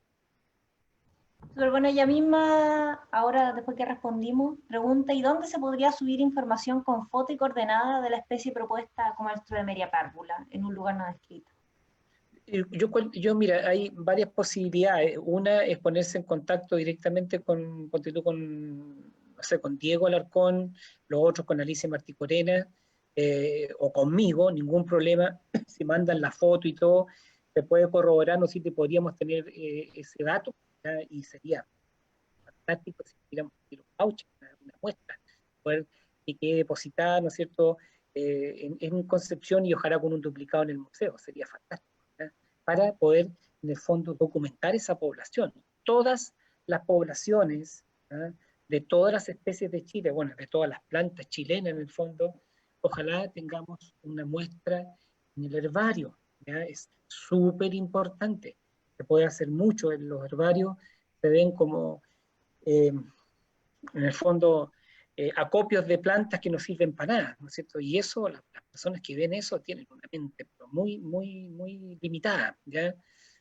Pero bueno, ella misma, ahora después que respondimos, pregunta, ¿y dónde se podría subir información con foto y coordenada de la especie propuesta como Alstroemeria párvula en un lugar no descrito? Mira, hay varias posibilidades. Una es ponerse en contacto directamente ponte tú no sé, con Diego Alarcón, los otros con Alicia Marticorena, o conmigo, ningún problema. Si mandan la foto y todo, se puede corroborar, no sé si podríamos tener ese dato, ¿ya? Y sería fantástico si pudiéramos tener un voucher, una muestra, poder que quede depositada, ¿no es cierto?, en Concepción, y ojalá con un duplicado en el museo, sería fantástico, ¿ya? Para poder, en el fondo, documentar esa población. Todas las poblaciones, ¿ya?, de todas las especies de Chile, bueno, de todas las plantas chilenas en el fondo, ojalá tengamos una muestra en el herbario, ¿ya? Es súper importante. Se puede hacer mucho en los herbarios, se ven como en el fondo, acopios de plantas que no sirven para nada, ¿no es cierto? Y eso, las personas que ven eso tienen una mente muy, muy, muy limitada, ¿ya?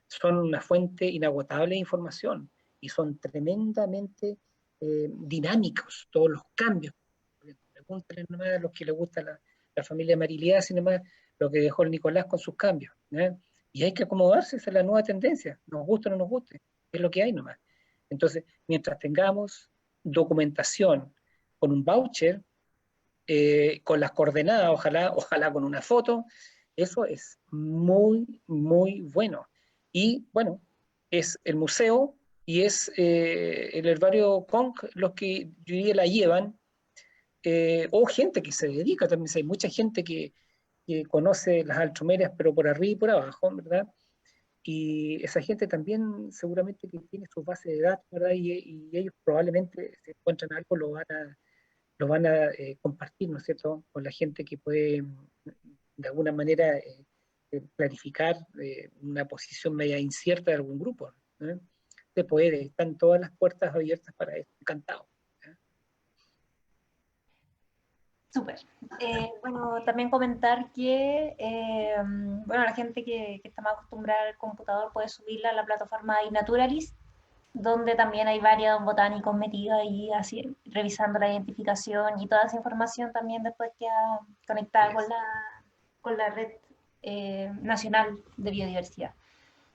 Son una fuente inagotable de información y son tremendamente dinámicos todos los cambios. Pregúntenle nomás a los que les gusta la familia Mariliá, sin nomás lo que dejó el Nicolás con sus cambios, ¿ya? Y hay que acomodarse a la nueva tendencia, nos guste o no nos guste, es lo que hay nomás. Entonces, mientras tengamos documentación con un voucher, con las coordenadas, ojalá con una foto, eso es muy, muy bueno. Y bueno, es el museo y es el herbario Conc los que yo diría la llevan, o gente que se dedica también. Hay mucha gente que conoce las altrumerias, pero por arriba y por abajo, ¿verdad? Y esa gente también seguramente que tiene sus bases de datos, ¿verdad? Y ellos probablemente, si encuentran algo, lo van a compartir, ¿no es cierto?, con la gente que puede de alguna manera clarificar una posición media incierta de algún grupo, ¿eh? Se puede, están todas las puertas abiertas para eso, encantado, ¿eh? Súper. Bueno, también comentar que bueno, la gente que está más acostumbrada al computador puede subirla a la plataforma iNaturalist, donde también hay varios botánicos metidos ahí así, revisando la identificación y toda esa información también después queda conectada con la red nacional de biodiversidad.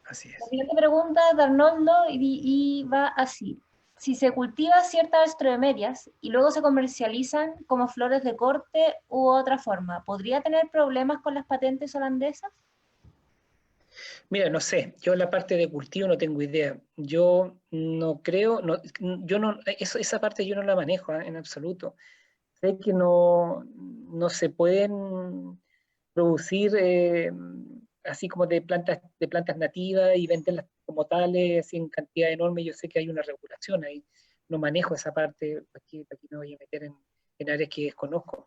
Así La es. siguiente pregunta es de Arnoldo y va así. Si se cultiva ciertas estremerias y luego se comercializan como flores de corte u otra forma, ¿podría tener problemas con las patentes holandesas? Mira, no sé, yo la parte de cultivo no tengo idea. Yo no creo, no, yo no, esa parte yo no la manejo, en absoluto. Sé que no se pueden producir así como de plantas nativas y venderlas como tales, así en cantidad enorme. Yo sé que hay una regulación ahí, no manejo esa parte, aquí me voy a meter en áreas que desconozco,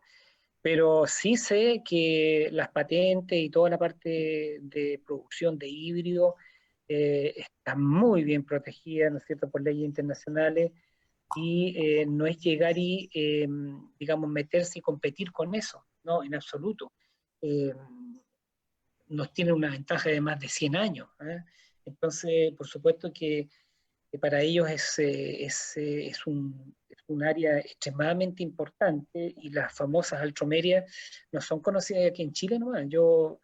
pero sí sé que las patentes y toda la parte de producción de híbrido está muy bien protegida, ¿no es cierto?, por leyes internacionales, y no es llegar y, digamos, meterse y competir con eso, no, en absoluto. Eh, nos tiene una ventaja de más de 100 años. ¿Eh? Entonces, por supuesto que para ellos es un área extremadamente importante, y las famosas altromerias no son conocidas aquí en Chile nomás. Yo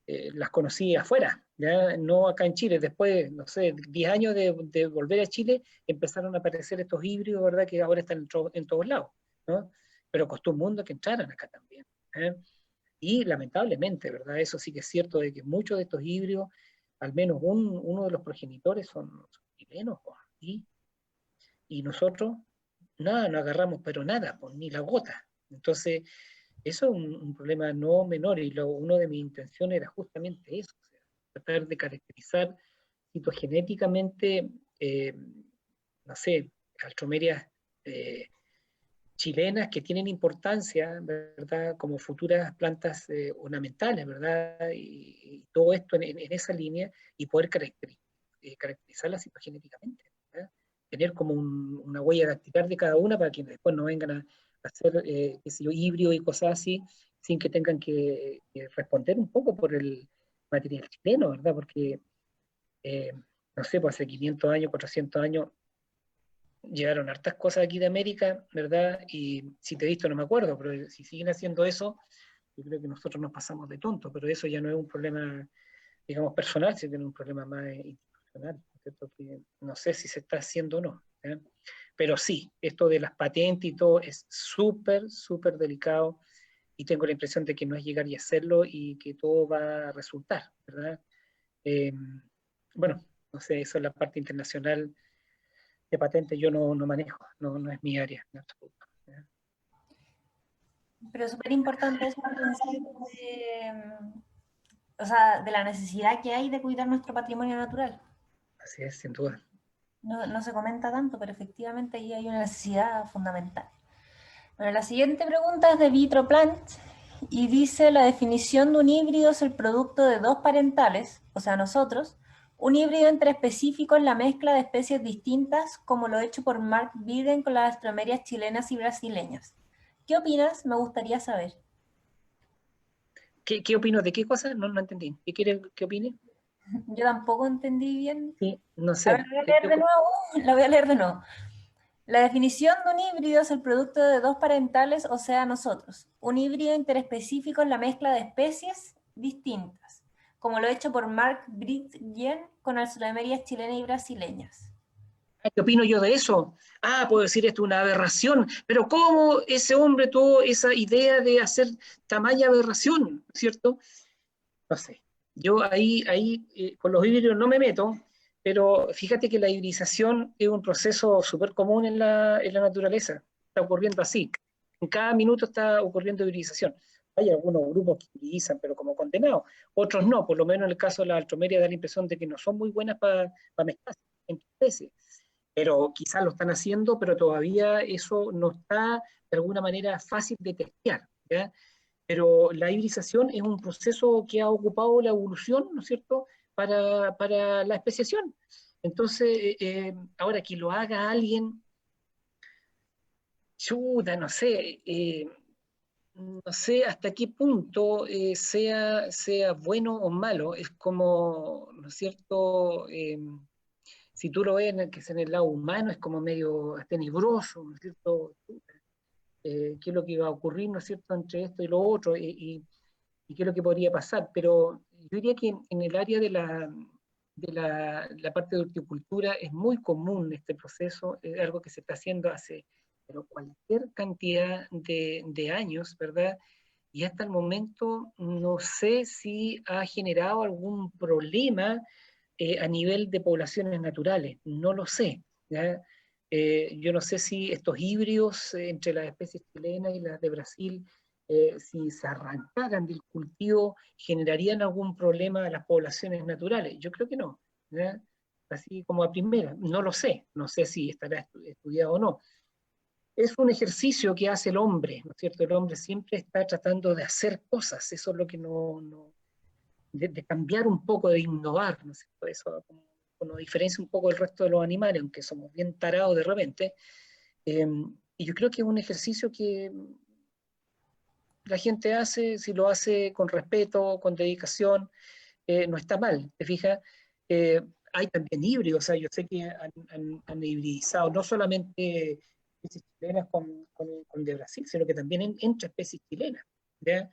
las conocí afuera, ¿ya? No acá en Chile. Después, no sé, 10 años de volver a Chile, empezaron a aparecer estos híbridos, ¿verdad? Que ahora están en todos lados, ¿no? Pero costó un mundo que entraran acá también. ¿Eh? Y lamentablemente, ¿verdad? Eso sí que es cierto, de que muchos de estos híbridos, al menos uno de los progenitores son chilenos, po, y nosotros, nada, no agarramos, pero nada, pues, ni la gota. Entonces, eso es un problema no menor, y uno de mis intenciones era justamente eso, o sea, tratar de caracterizar citogenéticamente, eh, no sé, altromerias eh, chilenas que tienen importancia, ¿verdad?, como futuras plantas ornamentales, ¿verdad?, y todo esto en esa línea, y poder caracterizarlas citogenéticamente, ¿verdad? Tener como una huella dactilar de cada una para que después no vengan a hacer, qué sé yo, híbrido y cosas así, sin que tengan que responder un poco por el material chileno, ¿verdad? Porque, eh, no sé, pues hace 500 años, 400 años, llegaron hartas cosas aquí de América, ¿verdad? Y si te he visto no me acuerdo, pero si siguen haciendo eso, yo creo que nosotros nos pasamos de tonto, pero eso ya no es un problema, digamos, personal, sino que es un problema más institucional, ¿cierto? Que no sé si se está haciendo o no. ¿Eh? Pero sí, esto de las patentes y todo es súper, súper delicado, y tengo la impresión de que no es llegar y hacerlo y que todo va a resultar, ¿verdad? Eh, bueno, no sé, eso es la parte internacional de patentes, yo no manejo, no es mi área en absoluto. ¿Ya? Pero es súper importante eso que decís o sea, de la necesidad que hay de cuidar nuestro patrimonio natural. Así es, sin duda. No, no se comenta tanto, pero efectivamente ahí hay una necesidad fundamental. Bueno, la siguiente pregunta es de Vitroplant y dice: la definición de un híbrido es el producto de dos parentales, o sea, nosotros, un híbrido entre específicos en la mezcla de especies distintas, como lo hecho por Mark Biden con las astromerias chilenas y brasileñas. ¿Qué opinas? Me gustaría saber. ¿Qué opino de qué cosa? No entendí. ¿Qué quiere que opine? Yo tampoco entendí bien. Sí, no A ver, sé. la voy a leer de nuevo. La voy a leer de nuevo. La definición de un híbrido es el producto de dos parentales, o sea, nosotros. Un híbrido interespecífico es la mezcla de especies distintas, como lo hecho por Mark Bridgen con alzheimer chilenas y brasileñas. ¿Qué opino yo de eso? Puedo decir esto es una aberración, pero ¿cómo ese hombre tuvo esa idea de hacer tamaña aberración? ¿Cierto? No sé. Yo ahí con los híbridos no me meto, pero fíjate que la hibridización es un proceso súper común en la naturaleza. Está ocurriendo así. En cada minuto está ocurriendo hibridización. Hay algunos grupos que hibridizan, pero como condenados. Otros no, por lo menos en el caso de la altromeria da la impresión de que no son muy buenas para mezclar entre especies. Pero quizás lo están haciendo, pero todavía eso no está de alguna manera fácil de testear. ¿Ya? Pero la hibridización es un proceso que ha ocupado la evolución, ¿no es cierto?, para la especiación. Entonces, ahora que lo haga alguien, chuta, no sé hasta qué punto sea bueno o malo. Es como, ¿no es cierto?, si tú lo ves que es en el lado humano, es como medio tenebroso, ¿no es cierto? ¿Qué es lo que va a ocurrir, ¿no es cierto?, entre esto y lo otro, y qué es lo que podría pasar? Pero yo diría que en el área de la parte de horticultura es muy común este proceso, es algo que se está haciendo hace pero cualquier cantidad de años, ¿verdad? Y hasta el momento no sé si ha generado algún problema a nivel de poblaciones naturales, no lo sé. ¿Ya? Yo no sé si estos híbridos entre las especies chilenas y las de Brasil si se arrancaran del cultivo, generarían algún problema a las poblaciones naturales. Yo creo que no, ¿ya? Así como a primera, no lo sé, no sé si estará estudiado o no. Es un ejercicio que hace el hombre, ¿no es cierto? El hombre siempre está tratando de hacer cosas, eso es lo que de cambiar un poco, de innovar, ¿no es cierto? Eso como diferencia un poco del resto de los animales, aunque somos bien tarados de repente. Eh, y yo creo que es un ejercicio que la gente hace, si lo hace con respeto, con dedicación, no está mal, ¿te fijas? Eh, Hay también híbridos, o sea, yo sé que han hibridizado no solamente especies chilenas con de Brasil, sino que también entre especies chilenas, ¿ya?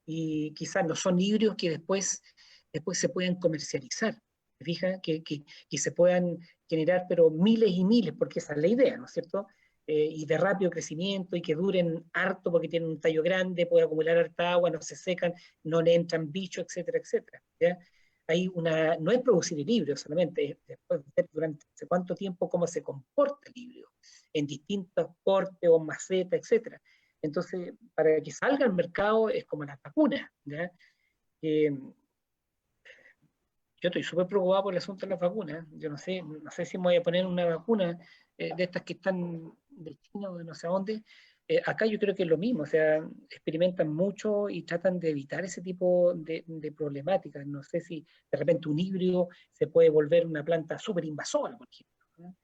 Y quizás no son híbridos que después se puedan comercializar, ¿te fijas? Que se puedan generar, pero miles y miles, porque esa es la idea, ¿no es cierto? Y de rápido crecimiento y que duren harto porque tienen un tallo grande, pueden acumular harta agua, no se secan, no le entran bichos, etcétera, etcétera. ¿Ya? No es producir el híbrido solamente, es después ver durante cuánto tiempo cómo se comporta el híbrido en distintos cortes o macetas, etcétera. Entonces, para que salga al mercado es como las vacunas. ¿Ya? Eh, yo estoy súper preocupado por el asunto de las vacunas. Yo no sé si me voy a poner una vacuna de estas que están de China o de no sé dónde. Acá yo creo que es lo mismo, o sea, experimentan mucho y tratan de evitar ese tipo de problemáticas. No sé si de repente un híbrido se puede volver una planta súper invasora, por ejemplo. ¿No?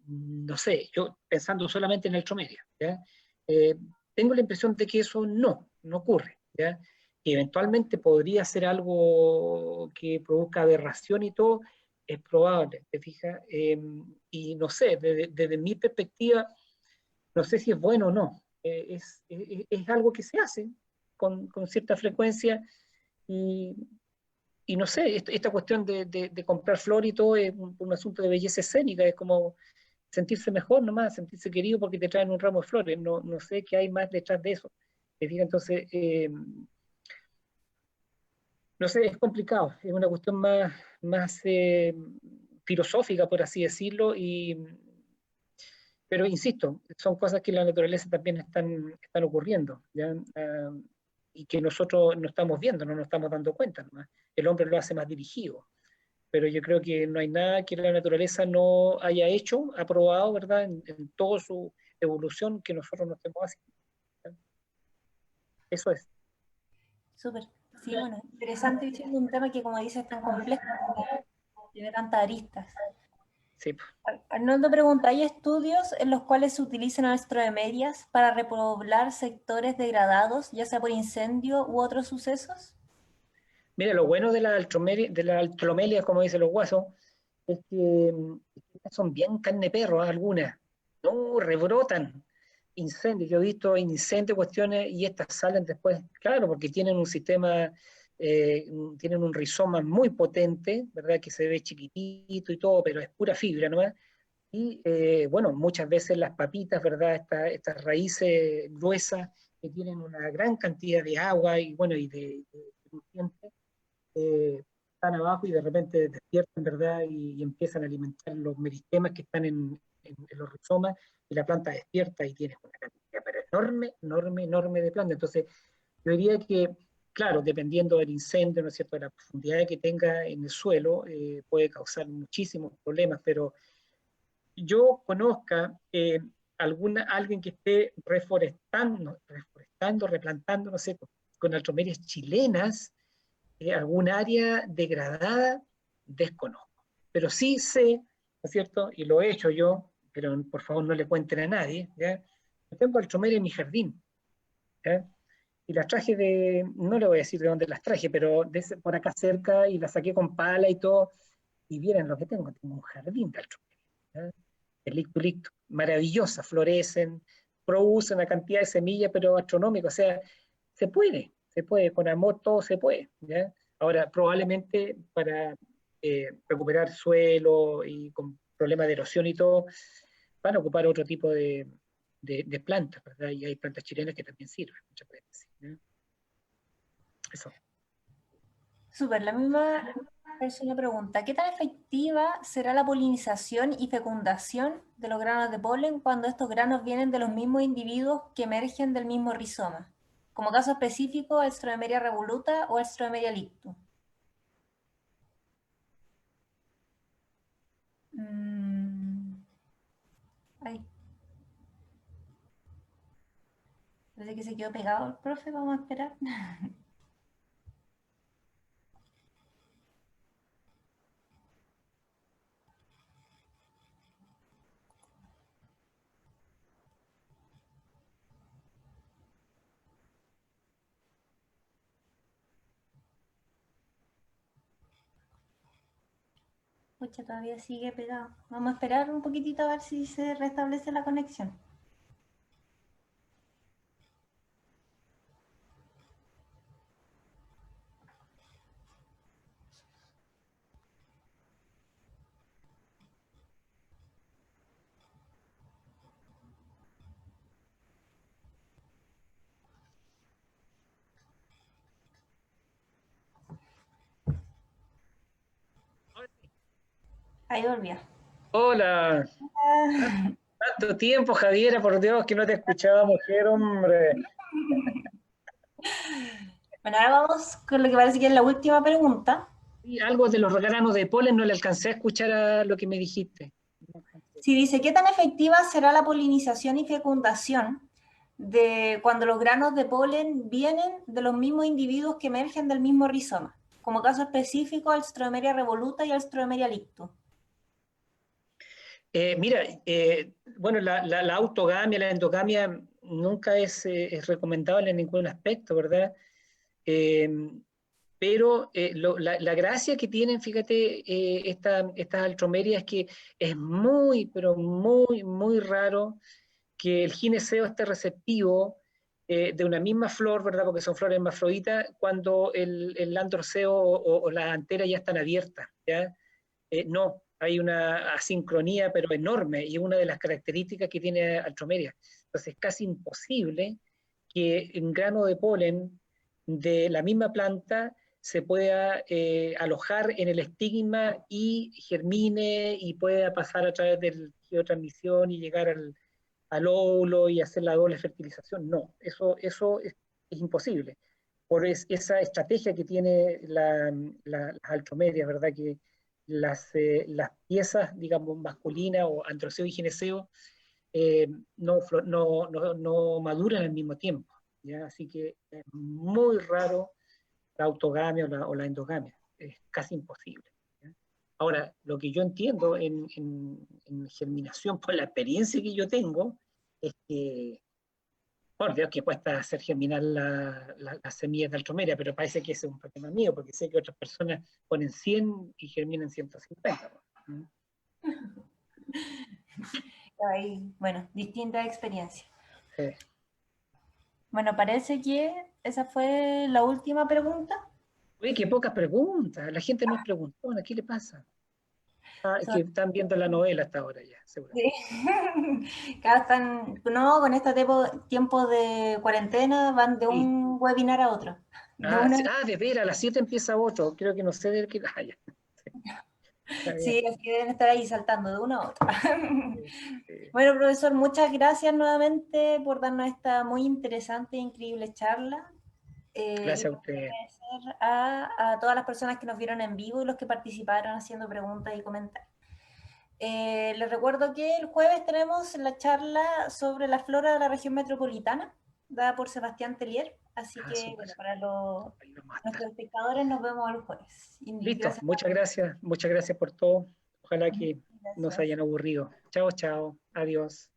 No sé, yo pensando solamente en el tromeria, ¿ya? Eh, Tengo la impresión de que eso no ocurre, ¿ya? Que eventualmente podría ser algo que produzca aberración y todo, es probable, ¿te fijas? Y no sé, desde mi perspectiva, no sé si es bueno o no. Es algo que se hace con cierta frecuencia y, y no sé, esta cuestión de comprar flor y todo es un asunto de belleza escénica, es como sentirse mejor nomás, sentirse querido porque te traen un ramo de flores, no sé qué hay más detrás de eso. ¿Te fijas? Entonces, no sé, es complicado, es una cuestión más filosófica, por así decirlo, pero insisto, son cosas que en la naturaleza también están ocurriendo, ¿ya? Y que nosotros no estamos viendo, no nos estamos dando cuenta nomás. El hombre lo hace más dirigido, pero yo creo que no hay nada que la naturaleza no haya hecho, aprobado, ¿verdad? En toda su evolución que nosotros no estemos haciendo. ¿Ya? Eso es. Súper. Sí, bueno, interesante y siendo un tema que, como dices, es tan complejo, tiene tantas aristas. Sí. Arnoldo pregunta, ¿hay estudios en los cuales se utilizan astroemerias para repoblar sectores degradados, ya sea por incendio u otros sucesos? Mira, lo bueno de la altromelia, como dicen los guasos, es que son bien carne perro, algunas. No, rebrotan incendios. Yo he visto incendios, cuestiones, y estas salen después, claro, porque tienen un sistema, tienen un rizoma muy potente, ¿verdad? Que se ve chiquitito y todo, pero es pura fibra nomás. Y bueno, muchas veces las papitas, ¿verdad? Estas raíces gruesas que tienen una gran cantidad de agua y bueno, y de nutrientes están abajo y de repente despiertan, ¿verdad? Y empiezan a alimentar los meristemas que están en los rizomas y la planta despierta y tiene una cantidad pero enorme, enorme, enorme de planta. Entonces, yo diría que, claro, dependiendo del incendio, ¿no es cierto?, de la profundidad que tenga en el suelo, puede causar muchísimos problemas, pero yo conozca alguien que esté reforestando, replantando, no sé, con altromerias chilenas, algún área degradada, desconozco. Pero sí sé, ¿no es cierto? Y lo he hecho yo, pero por favor no le cuenten a nadie, ¿ya? Yo tengo altromeria en mi jardín, ¿ya? Y las traje no le voy a decir de dónde las traje, pero por acá cerca y las saqué con pala y todo. Y miren lo que tengo un jardín de altromeria, ¿ya? El licto, maravillosa, florecen, producen una cantidad de semillas, pero astronómica, o sea, se puede, con amor todo se puede, ¿ya? Ahora, probablemente para recuperar suelo y con problemas de erosión y todo, van a ocupar otro tipo de plantas, ¿verdad? Y hay plantas chilenas que también sirven, muchas veces, ¿ya? Eso. Súper, la misma persona pregunta, ¿qué tan efectiva será la polinización y fecundación de los granos de polen cuando estos granos vienen de los mismos individuos que emergen del mismo rizoma? Como caso específico, Alstroemeria revoluta o Alstroemeria lictu. Ay, parece que se quedó pegado el profe, vamos a esperar. Pucha, todavía sigue pegado. Vamos a esperar un poquitito a ver si se restablece la conexión. Ahí volvió. Hola, tanto tiempo, Javiera, por Dios, que no te escuchaba, mujer, hombre. Bueno, ahora vamos con lo que parece que es la última pregunta. Y algo de los granos de polen no le alcancé a escuchar a lo que me dijiste. Si dice, ¿qué tan efectiva será la polinización y fecundación de cuando los granos de polen vienen de los mismos individuos que emergen del mismo rizoma? Como caso específico, Alstroemeria revoluta y Alstroemeria lictu. Mira, bueno, la autogamia, la endogamia nunca es recomendable en ningún aspecto, ¿verdad? Eh, pero la gracia que tienen, fíjate, estas altromerias es que es muy, pero muy, muy raro que el gineceo esté receptivo de una misma flor, ¿verdad? Porque son flores hermafroditas, cuando el androceo o las anteras ya están abiertas, ¿ya? No, hay una asincronía, pero enorme, y una de las características que tiene Altromeria. Entonces es casi imposible que un grano de polen de la misma planta se pueda alojar en el estigma y germine y pueda pasar a través del transmisión y llegar al óvulo y hacer la doble fertilización. No, eso es imposible. Por esa estrategia que tiene las altromerias, ¿verdad? Que las piezas, digamos, masculinas o androceo y gineceo eh, no maduran al mismo tiempo. ¿Ya? Así que es muy raro la autogamia o la endogamia. Es casi imposible. ¿Ya? Ahora, lo que yo entiendo en germinación, por la experiencia que yo tengo, es que por Dios que cuesta hacer germinar las semillas de altromeria, pero parece que ese es un problema mío, porque sé que otras personas ponen 100 y germinan 150. ¿No? Ahí, bueno, distintas experiencias. Sí. Bueno, parece que esa fue la última pregunta. Oye, qué pocas preguntas, la gente no es preguntona, ¿qué le pasa? Ah, es que Son- están viendo la novela hasta ahora ya, seguramente. Sí. Cada están, no, con este tiempo de cuarentena van de Sí. un webinar a otro. De una, De veras, a las 7 empieza otro, creo que no sé de qué. Ya. Sí, está bien. sí, así que deben estar ahí saltando de una a otra. Sí, sí. Bueno, profesor, muchas gracias nuevamente por darnos esta muy interesante e increíble charla. Y Gracias a por usted. agradecer a todas las personas que nos vieron en vivo y los que participaron haciendo preguntas y comentarios. Les recuerdo que el jueves tenemos la charla sobre la flora de la región metropolitana, dada por Sebastián Tellier. Así que, Súper. bueno, para Ahí vamos a estar. nuestros espectadores nos vemos el jueves. Y Listo, gracias. muchas gracias por todo. Ojalá que nos Gracias. hayan aburrido. Chao, chao, adiós.